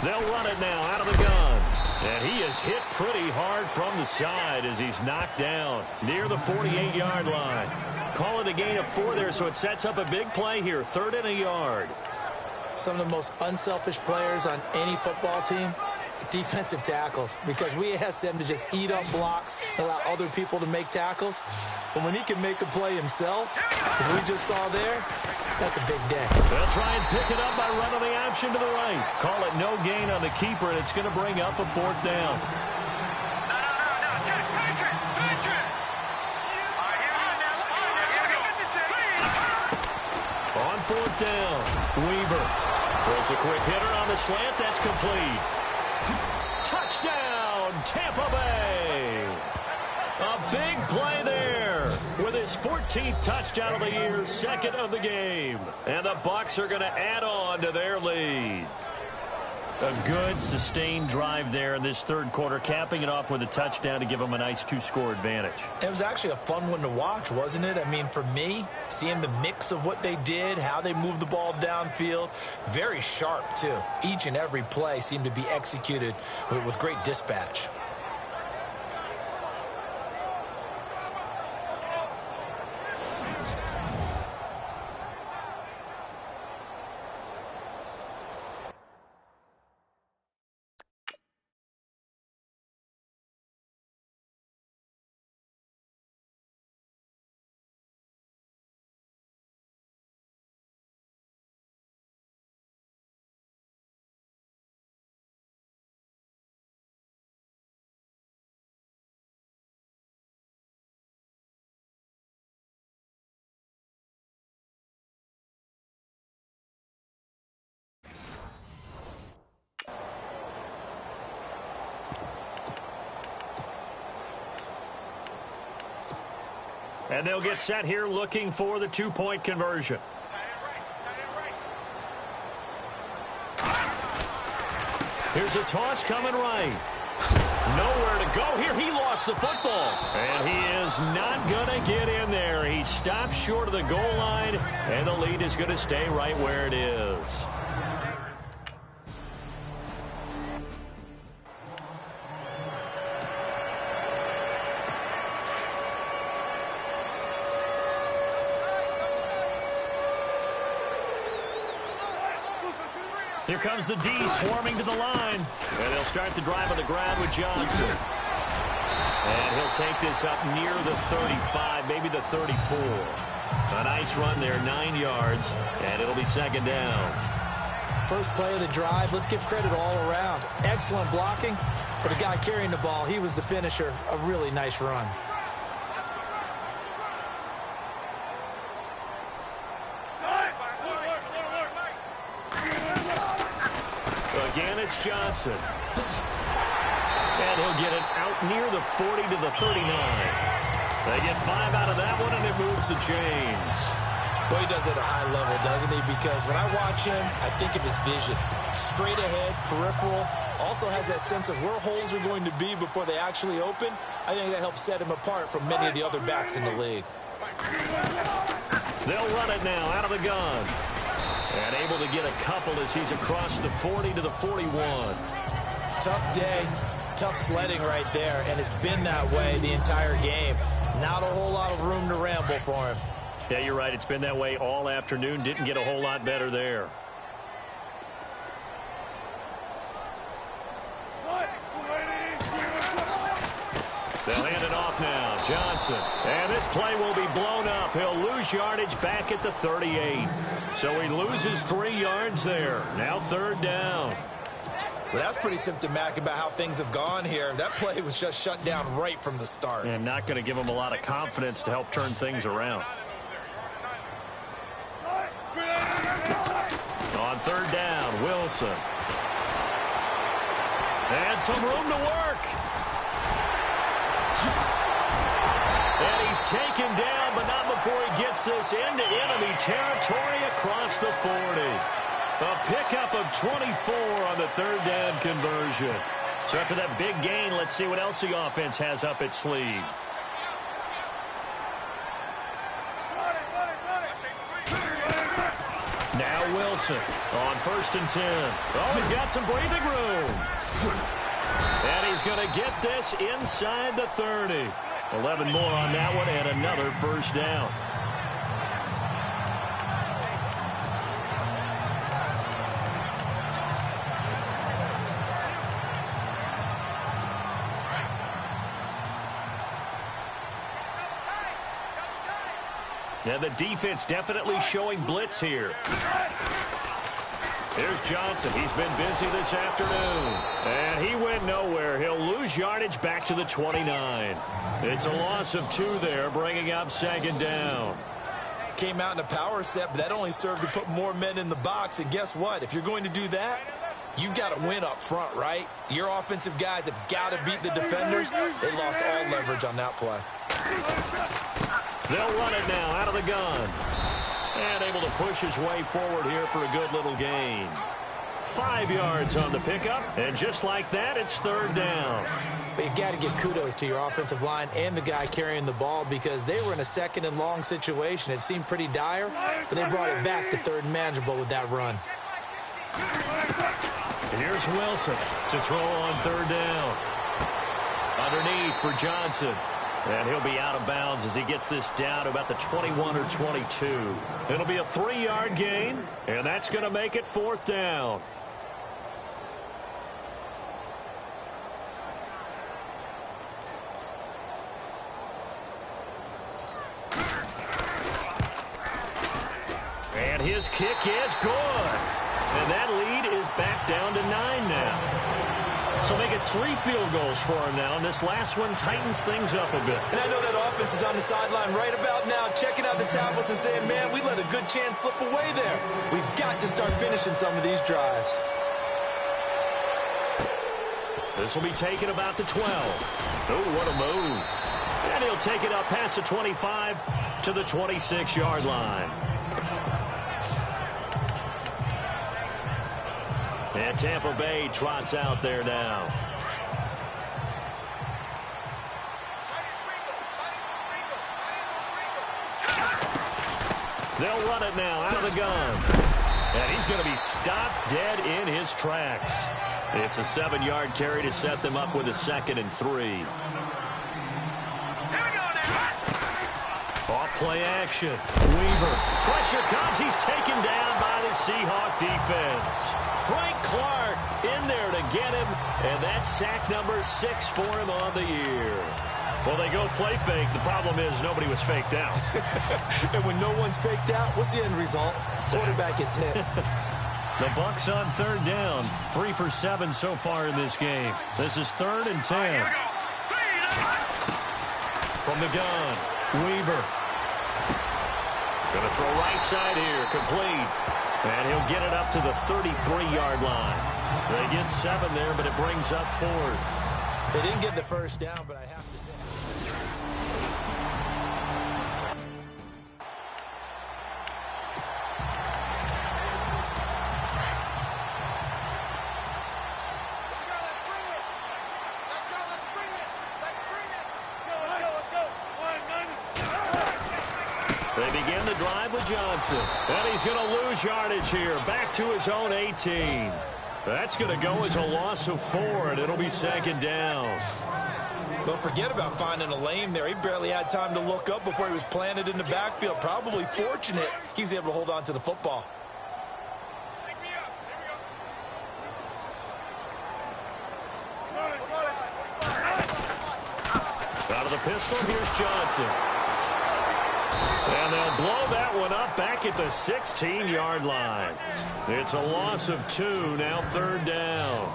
They'll run it now out of the gun. And he is hit pretty hard from the side as he's knocked down near the 48-yard line. Call it a gain of 4 there, so it sets up a big play here. 3rd and a yard. Some of the most unselfish players on any football team, defensive tackles, because we ask them to just eat up blocks, allow other people to make tackles. But when he can make a play himself, as we just saw there, that's a big day. They'll try and pick it up by running the option to the right. Call it no gain on the keeper, and it's going to bring up a 4th down. On 4th down, Weaver throws a quick hitter on the slant. That's complete. Touchdown, Tampa Bay. A big play there with his 14th touchdown of the year, 2nd of the game. And the Bucs are going to add on to their lead. A good, sustained drive there in this 3rd quarter, capping it off with a touchdown to give them a nice 2-score advantage. It was actually a fun one to watch, wasn't it? I mean, for me, seeing the mix of what they did, how they moved the ball downfield, very sharp, too. Each and every play seemed to be executed with great dispatch. And they'll get set here looking for the 2-point conversion. Here's a toss coming right. Nowhere to go here. He lost the football. And he is not going to get in there. He stopped short of the goal line, and the lead is going to stay right where it is. Here comes the D swarming to the line. And they'll start the drive on the ground with Johnson. And he'll take this up near the 35, maybe the 34. A nice run there, 9 yards, and it'll be second down. First play of the drive, let's give credit all around. Excellent blocking, but the guy carrying the ball, he was the finisher. A really nice run. Again, it's Johnson. And he'll get it out near the 40 to the 39. They get 5 out of that one, and it moves the chains. Well, he does it at a high level, doesn't he? Because when I watch him, I think of his vision. Straight ahead, peripheral. Also has that sense of where holes are going to be before they actually open. I think that helps set him apart from many of the other backs in the league. They'll run it now out of the gun. And able to get a couple as he's across the 40 to the 41. Tough day, tough sledding right there, and it's been that way the entire game. Not a whole lot of room to ramble for him. Yeah, you're right. It's been that way all afternoon. Didn't get a whole lot better there. They'll hand it off now. Johnson. And this play will be blown up. He'll lose yardage back at the 38. So he loses 3 yards there. Now third down. Well, that's pretty symptomatic about how things have gone here. That play was just shut down right from the start. And not going to give him a lot of confidence to help turn things around. On third down, Wilson. And some room to work. And he's taken down, but not before he gets this into enemy territory across the 40. A pickup of 24 on the third down conversion. So after that big gain, let's see what else the offense has up its sleeve. Now Wilson on 1st and 10. Oh, he's got some breathing room. And he's going to get this inside the 30. 11 more on that one and another first down. And the defense definitely showing blitz here. There's Johnson. He's been busy this afternoon. And he went nowhere. He'll lose yardage back to the 29. It's a loss of 2 there, bringing up second down. Came out in a power set, but that only served to put more men in the box. And guess what? If you're going to do that, you've got to win up front, right? Your offensive guys have got to beat the defenders. They lost all leverage on that play. They'll run it now out of the gun. And able to push his way forward here for a good little gain. 5 yards on the pickup. And just like that, it's third down. But you got to give kudos to your offensive line and the guy carrying the ball because they were in a 2nd and long situation. It seemed pretty dire, but they brought it back to 3rd and manageable with that run. Here's Wilson to throw on 3rd down. Underneath for Johnson. And he'll be out of bounds as he gets this down to about the 21 or 22. It'll be a 3-yard gain, and that's going to make it 4th down. And his kick is good. And that lead is back down to 9 now. So make it 3 field goals for him now, and this last one tightens things up a bit. And I know that offense is on the sideline right about now, checking out the tablets and saying, man, we let a good chance slip away there. We've got to start finishing some of these drives. This will be taken about the 12. Oh, what a move. And he'll take it up past the 25 to the 26-yard line. And Tampa Bay trots out there now. They'll run it now out of the gun. And he's going to be stopped dead in his tracks. It's a 7-yard carry to set them up with a 2nd and 3. Off play action. Weaver. Pressure comes. He's taken down by the Seahawk defense. Frank Clark in there to get him. And that's sack number 6 for him on the year. Well, they go play fake. The problem is nobody was faked out. And when no one's faked out, what's the end result? Quarterback gets hit. The Bucs on third down. 3 for 7 so far in this game. This is 3rd and 10. From the gun, Weaver. Going to throw right side here, complete. And he'll get it up to the 33-yard line. They get 7 there, but it brings up 4th. They didn't get the first down, but I have to say. They begin the drive with Johnson. And he's going to lose yardage here. Back to his own 18. That's going to go as a loss of 4, and it'll be 2nd down. Don't forget about finding a lane there. He barely had time to look up before he was planted in the backfield. Probably fortunate he was able to hold on to the football. Out of the pistol, here's Johnson. And they'll blow that one up back at the 16-yard line. It's a loss of 2, now 3rd down.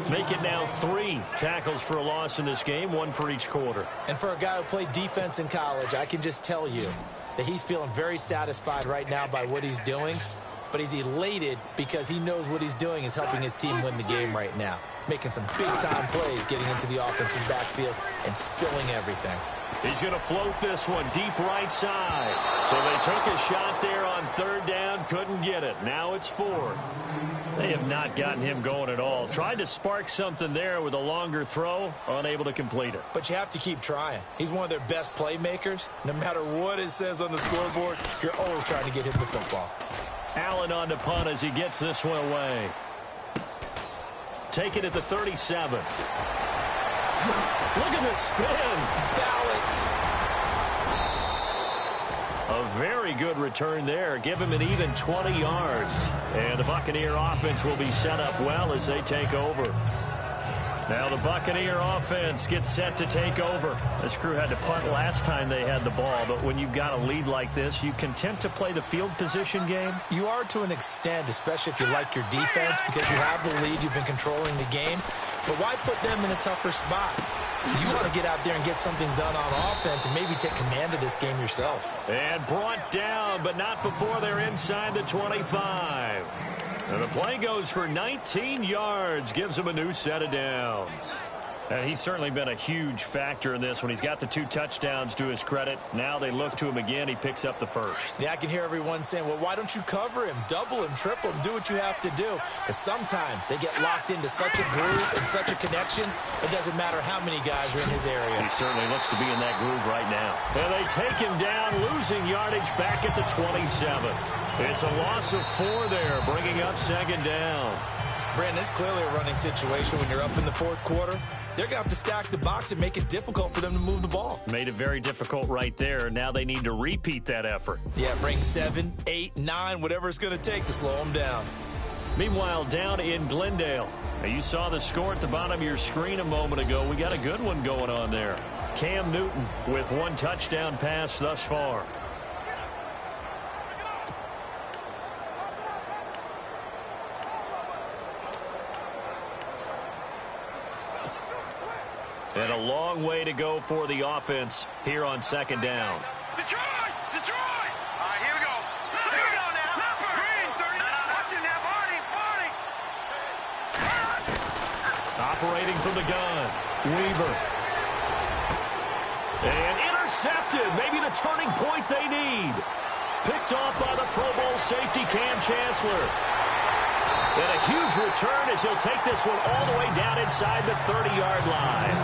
Make it now 3 tackles for a loss in this game, 1 for each quarter. And for a guy who played defense in college, I can just tell you that he's feeling very satisfied right now by what he's doing. But he's elated because he knows what he's doing is helping his team win the game right now. Making some big-time plays, getting into the offense's backfield and spilling everything. He's going to float this one deep right side. So they took a shot there on 3rd down, couldn't get it. Now it's 4th. They have not gotten him going at all. Tried to spark something there with a longer throw, unable to complete it. But you have to keep trying. He's one of their best playmakers. No matter what it says on the scoreboard, you're always trying to get him the football. Allen on the punt as he gets this one away. Take it at the 37. Look at the spin. Balance. A very good return there. Give him an even 20 yards. And the Buccaneer offense will be set up well as they take over. Now the Buccaneer offense gets set to take over. This crew had to punt last time they had the ball, but when you've got a lead like this, you content to play the field position game? You are to an extent, especially if you like your defense, because you have the lead, you've been controlling the game. But why put them in a tougher spot? You want to get out there and get something done on offense and maybe take command of this game yourself. And brought down, but not before they're inside the 25. And the play goes for 19 yards, gives him a new set of downs. And he's certainly been a huge factor in this when he's got the 2 touchdowns to his credit. Now they look to him again. He picks up the first. Yeah, I can hear everyone saying, well, why don't you cover him, double him, triple him, do what you have to do. Because sometimes they get locked into such a groove and such a connection, it doesn't matter how many guys are in his area. He certainly looks to be in that groove right now. And they take him down, losing yardage back at the 27. It's a loss of 4 there, bringing up 2nd down. Brandon, it's clearly a running situation when you're up in the 4th quarter. They're going to have to stack the box and make it difficult for them to move the ball. Made it very difficult right there. Now they need to repeat that effort. Yeah, bring 7, 8, 9, whatever it's going to take to slow them down. Meanwhile, down in Glendale. Now, you saw the score at the bottom of your screen a moment ago. We got a good one going on there. Cam Newton with 1 touchdown pass thus far. And a long way to go for the offense here on 2nd down. Detroit! Detroit! All right, here we go. Here we go now. Green, 30. Watching that body. Operating from the gun. Weaver. And intercepted. Maybe the turning point they need. Picked off by the Pro Bowl safety Cam Chancellor. And a huge return as he'll take this one all the way down inside the 30-yard line.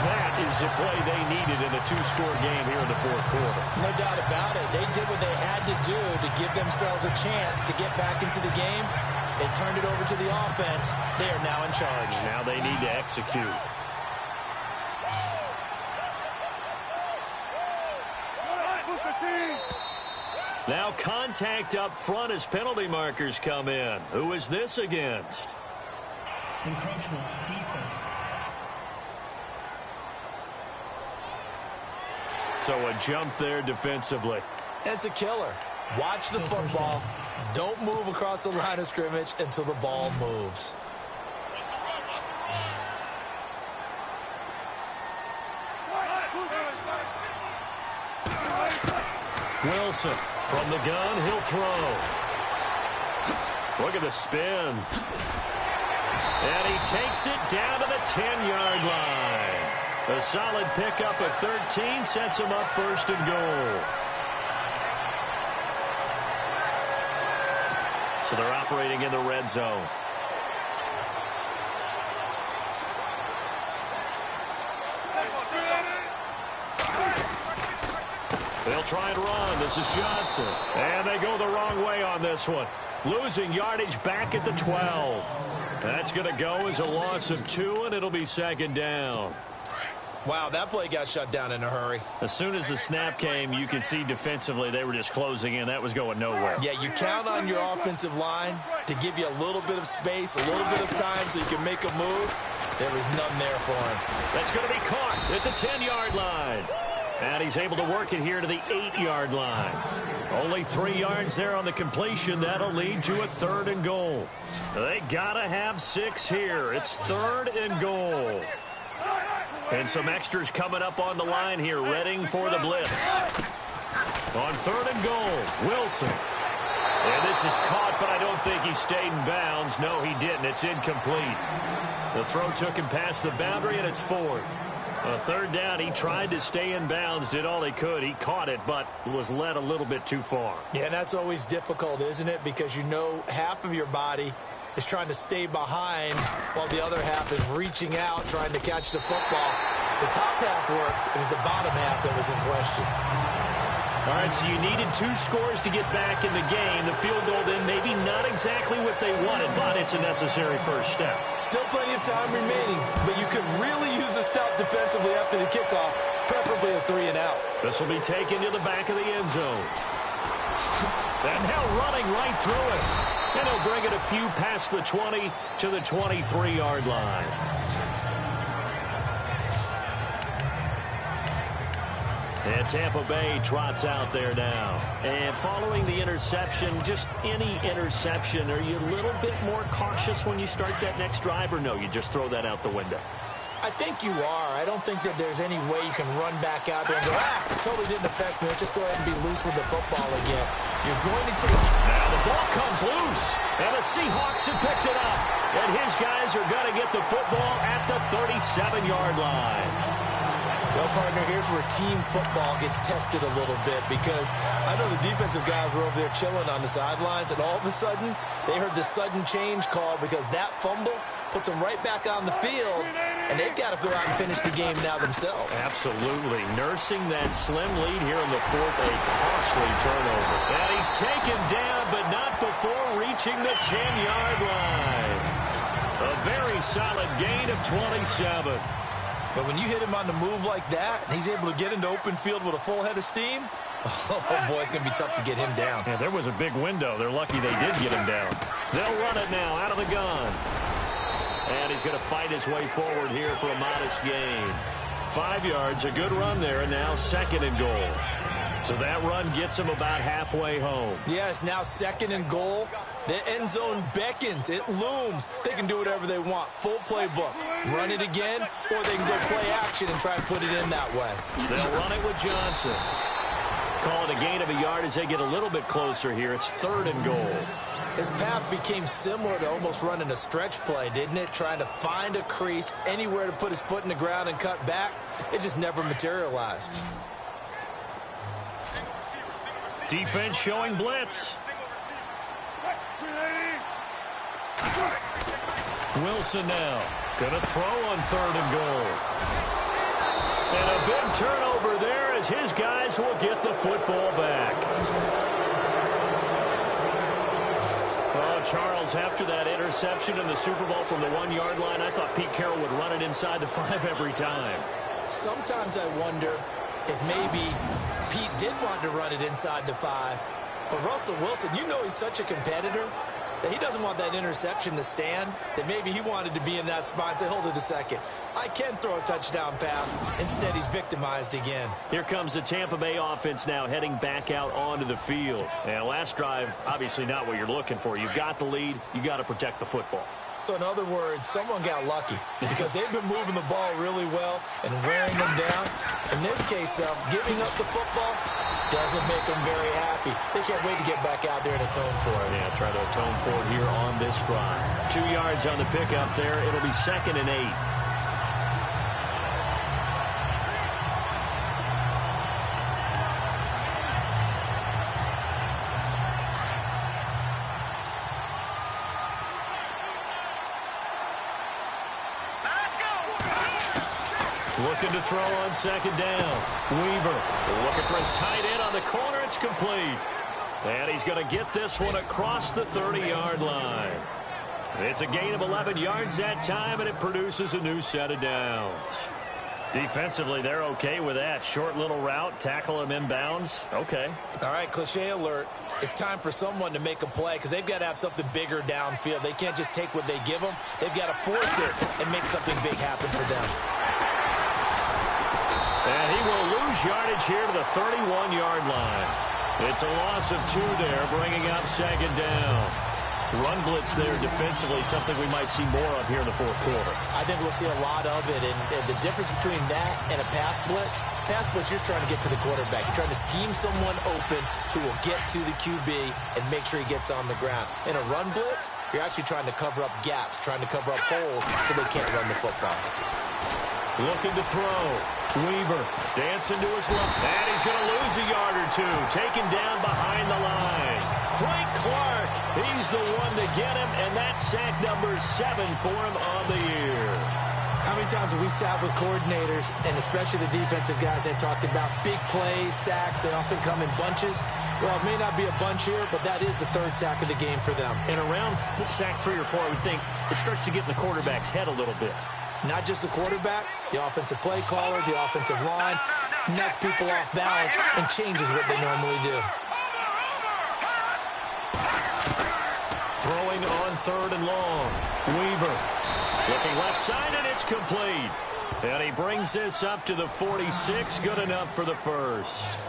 That is the play they needed in a 2-score game here in the 4th quarter. No doubt about it. They did what they had to do to give themselves a chance to get back into the game. They turned it over to the offense. They are now in charge. Now they need to execute. Now contact up front as penalty markers come in. Who is this against? Encroachment, defense. So a jump there defensively. And it's a killer. Watch the football. Don't move across the line of scrimmage until the ball moves. Wilson from the gun, he'll throw. Look at the spin. And he takes it down to the 10-yard line. A solid pickup at 13 sets him up first and goal. So they're operating in the red zone. They'll try and run. This is Johnson. And they go the wrong way on this one. Losing yardage back at the 12. That's going to go as a loss of 2, and it'll be second down. Wow, that play got shut down in a hurry. As soon as the snap came, you could see defensively they were just closing in. That was going nowhere. Yeah, you count on your offensive line to give you a little bit of space, a little bit of time so you can make a move. There was none there for him. That's going to be caught at the 10-yard line. And he's able to work it here to the 8-yard line. Only 3 yards there on the completion. That'll lead to a 3rd and goal. They got to have 6 here. It's 3rd and goal. And some extras coming up on the line here, readying for the blitz. On 3rd and goal, Wilson. And this is caught, but I don't think he stayed in bounds. No, he didn't. It's incomplete. The throw took him past the boundary, and it's 4th. 3rd down, he tried to stay in bounds, did all he could. He caught it, but was led a little bit too far. Yeah, and that's always difficult, isn't it? Because you know half of your body is trying to stay behind while the other half is reaching out, trying to catch the football. The top half worked. It was the bottom half that was in question. All right, so you needed 2 scores to get back in the game. The field goal then maybe not exactly what they wanted, but it's a necessary first step. Still plenty of time remaining, but you could really use a stop defensively after the kickoff, preferably a 3-and-out. This will be taken to the back of the end zone. And now running right through it. And he'll bring it a few past the 20 to the 23-yard line. And Tampa Bay trots out there now. And following the interception, just any interception, are you a little bit more cautious when you start that next drive, or no, you just throw that out the window? I think you are. I don't think that there's any way you can run back out there and go, it totally didn't affect me. Just go ahead and be loose with the football again. You're going to take... Now the ball comes loose, and the Seahawks have picked it up. And his guys are going to get the football at the 37-yard line. Well, partner, here's where team football gets tested a little bit, because I know the defensive guys were over there chilling on the sidelines, and all of a sudden, they heard the sudden change call because that fumble puts them right back on the field, and they've got to go out and finish the game now themselves. Absolutely. Nursing that slim lead here in the 4th, a costly turnover. And he's taken down, but not before reaching the 10-yard line. A very solid gain of 27. But when you hit him on the move like that, and he's able to get into open field with a full head of steam, oh, boy, it's going to be tough to get him down. Yeah, there was a big window. They're lucky they did get him down. They'll run it now out of the gun. And he's going to fight his way forward here for a modest gain. 5 yards, a good run there, and now 2nd and goal. So that run gets him about halfway home. Yeah, it's now 2nd and goal. The end zone beckons. It looms. They can do whatever they want. Full playbook. Run it again, or they can go play action and try and put it in that way. They'll run it with Johnson. Call it a gain of a yard as they get a little bit closer here. It's 3rd and goal. His path became similar to almost running a stretch play, didn't it? Trying to find a crease, anywhere to put his foot in the ground and cut back. It just never materialized. Defense showing blitz. Wilson now going to throw on 3rd and goal. And a big turnover there as his guys will get the football back. Oh, Charles, after that interception in the Super Bowl from the 1-yard line, I thought Pete Carroll would run it inside the 5 every time. Sometimes I wonder if maybe Pete did want to run it inside the 5. But Russell Wilson, you know he's such a competitor. that he doesn't want that interception to stand, that maybe he wanted to be in that spot and say, hold it a second, I can throw a touchdown pass. Instead, he's victimized again. Here comes the Tampa Bay offense now heading back out onto the field. And last drive, obviously not what you're looking for. You've got the lead. You got to protect the football. So in other words, someone got lucky because they've been moving the ball really well and wearing them down. In this case, though, giving up the football doesn't make them very happy. They can't wait to get back out there and atone for it. Yeah, try to atone for it here on this drive. 2 yards on the pickup there. It'll be 2nd and 8. Looking to throw on 2nd down. Weaver looking for his tight end on the corner. It's complete. And he's going to get this one across the 30-yard line. It's a gain of 11 yards that time, and it produces a new set of downs. Defensively, they're okay with that. Short little route, tackle him inbounds. Okay. All right, cliche alert. It's time for someone to make a play because they've got to have something bigger downfield. They can't just take what they give them. They've got to force it and make something big happen for them. And he will lose yardage here to the 31-yard line. It's a loss of 2 there, bringing up 2nd down. Run blitz there defensively, something we might see more of here in the 4th quarter. I think we'll see a lot of it. And the difference between that and a pass blitz, you're trying to get to the quarterback. You're trying to scheme someone open who will get to the QB and make sure he gets on the ground. In a run blitz, you're actually trying to cover up gaps, trying to cover up holes so they can't run the football. Looking to throw. Weaver dancing to his left. And he's going to lose a yard or 2. Taken down behind the line. Frank Clark, he's the one to get him, and that's sack number 7 for him on the year. How many times have we sat with coordinators, and especially the defensive guys, they've talked about big plays, sacks. They often come in bunches. Well, it may not be a bunch here, but that is the 3rd sack of the game for them. And around sack 3 or 4, I would think it starts to get in the quarterback's head a little bit. Not just the quarterback, the offensive play caller, the offensive line, knocks people off balance and changes what they normally do. Throwing on 3rd and long. Weaver looking left side, and it's complete. And he brings this up to the 46. Good enough for the first.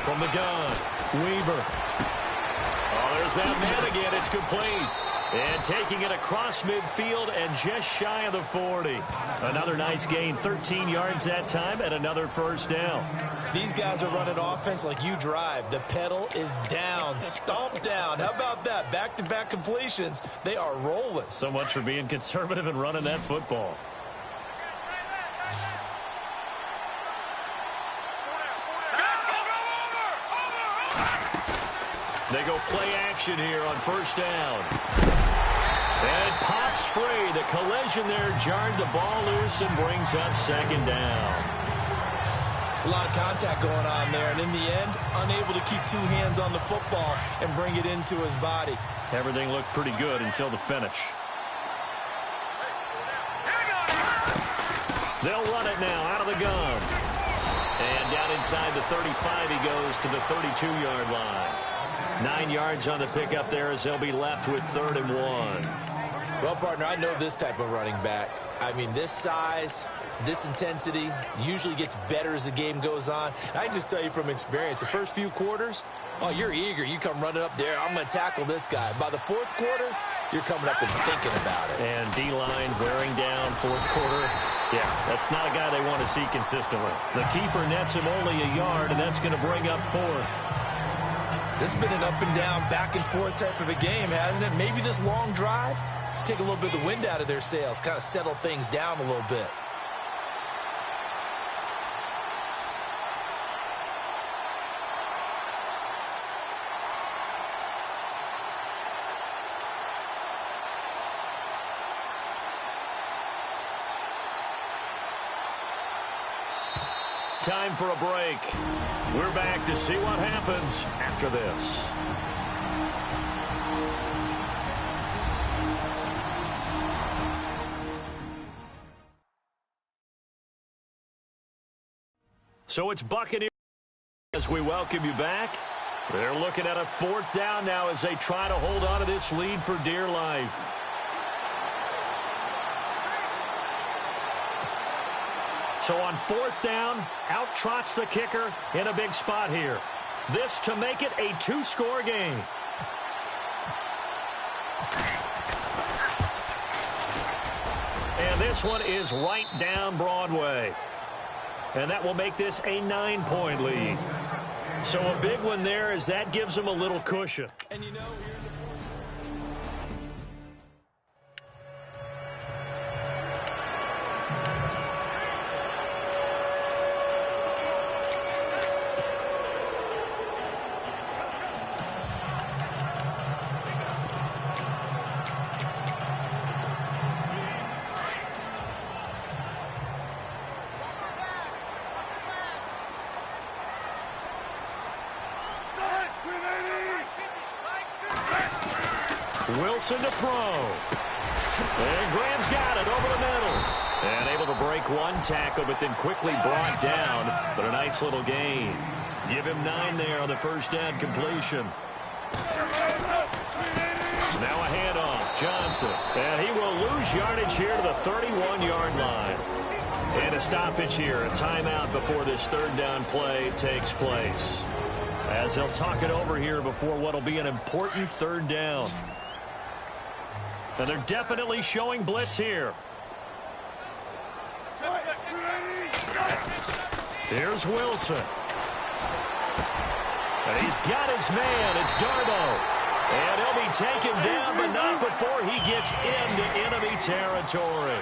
From the gun, Weaver. Oh, there's that man again. It's complete. And taking it across midfield and just shy of the 40. Another nice gain, 13 yards that time, and another first down. These guys are running offense like you drive. The pedal is down, stomped down. How about that? Back-to-back completions. They are rolling. So much for being conservative and running that football. They go play action here on first down. And it pops free. The collision there jarred the ball loose and brings up 2nd down. It's a lot of contact going on there, and in the end, unable to keep 2 hands on the football and bring it into his body. Everything looked pretty good until the finish. They'll run it now out of the gun. And down inside the 35, he goes to the 32-yard line. 9 yards on the pickup there as they'll be left with 3rd and 1. Well, partner, I know this type of running back. I mean, this size, this intensity usually gets better as the game goes on. I can just tell you from experience, the first few quarters, oh, you're eager. You come running up there. I'm going to tackle this guy. By the 4th quarter, you're coming up and thinking about it. And D-line wearing down 4th quarter. Yeah, that's not a guy they want to see consistently. The keeper nets him only a yard, and that's going to bring up 4th. This has been an up-and-down, back-and-forth type of a game, hasn't it? Maybe this long drive, take a little bit of the wind out of their sails, kind of settle things down a little bit. Time for a break. We're back to see what happens after this. So it's Buccaneers as we welcome you back. They're looking at a 4th down now as they try to hold on to this lead for dear life. So on 4th down, out trots the kicker in a big spot here. This to make it a 2-score game. And this one is right down Broadway. And that will make this a 9-point lead. So a big one there as that gives them a little cushion. And you know, Wilson to throw. And Graham's got it over the middle. And able to break one tackle, but then quickly brought down. But a nice little gain. Give him 9 there on the first down completion. Now a handoff. Johnson. And he will lose yardage here to the 31-yard line. And a stoppage here. A timeout before this 3rd down play takes place. As they'll talk it over here before what will be an important 3rd down. And they're definitely showing blitz here. Here's Wilson. And he's got his man. It's Darbo. And he'll be taken down, but not before he gets into enemy territory.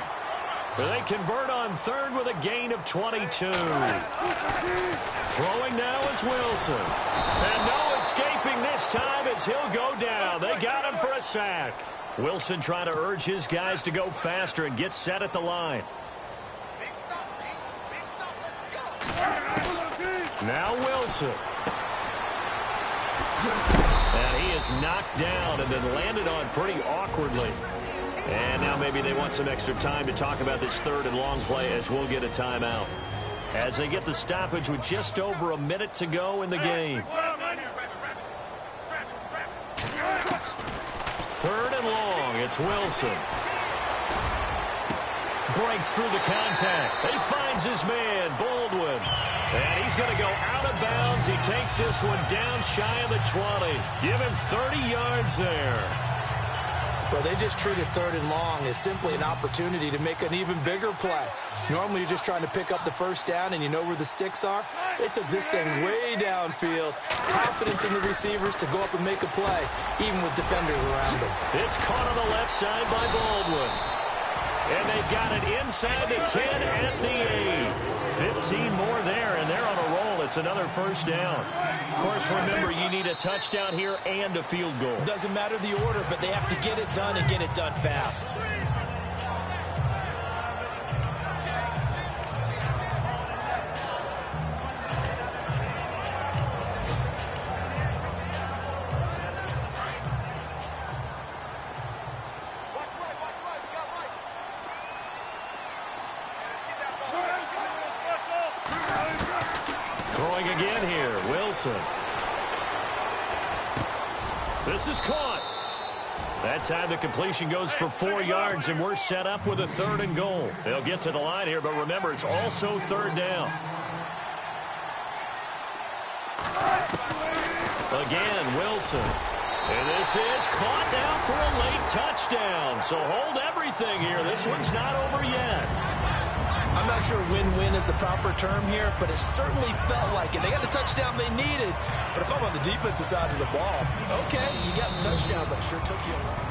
They convert on 3rd with a gain of 22. Throwing now is Wilson. And no escaping this time as he'll go down. They got him for a sack. Wilson trying to urge his guys to go faster and get set at the line. Now Wilson. And he is knocked down and then landed on pretty awkwardly. And now maybe they want some extra time to talk about this 3rd and long play as we'll get a timeout. As they get the stoppage with just over a minute to go in the game. 3rd and long, it's Wilson. Breaks through the contact. He finds his man, Baldwin. And he's going to go out of bounds. He takes this one down shy of the 20. Give him 30 yards there. Well, they just treated 3rd and long as simply an opportunity to make an even bigger play. Normally, you're just trying to pick up the 1st down and you know where the sticks are. They took this thing way downfield. Confidence in the receivers to go up and make a play, even with defenders around them. It's caught on the left side by Baldwin. And they've got it inside the 10 at the 8. 15 more there, and they're on a roll. It's another 1st down. Of course, remember, you need a touchdown here and a field goal. Doesn't matter the order, but they have to get it done and get it done fast. Throwing again here, Wilson. This is caught. That time the completion goes for 4 yards, and we're set up with a 3rd and goal. They'll get to the line here, but remember, it's also 3rd down. Again, Wilson. And this is caught now for a late touchdown. So hold everything here. This one's not over yet. I'm not sure win-win is the proper term here, but it certainly felt like it. They got the touchdown they needed. But if I'm on the defensive side of the ball, okay, you got the touchdown, but it sure took you a while.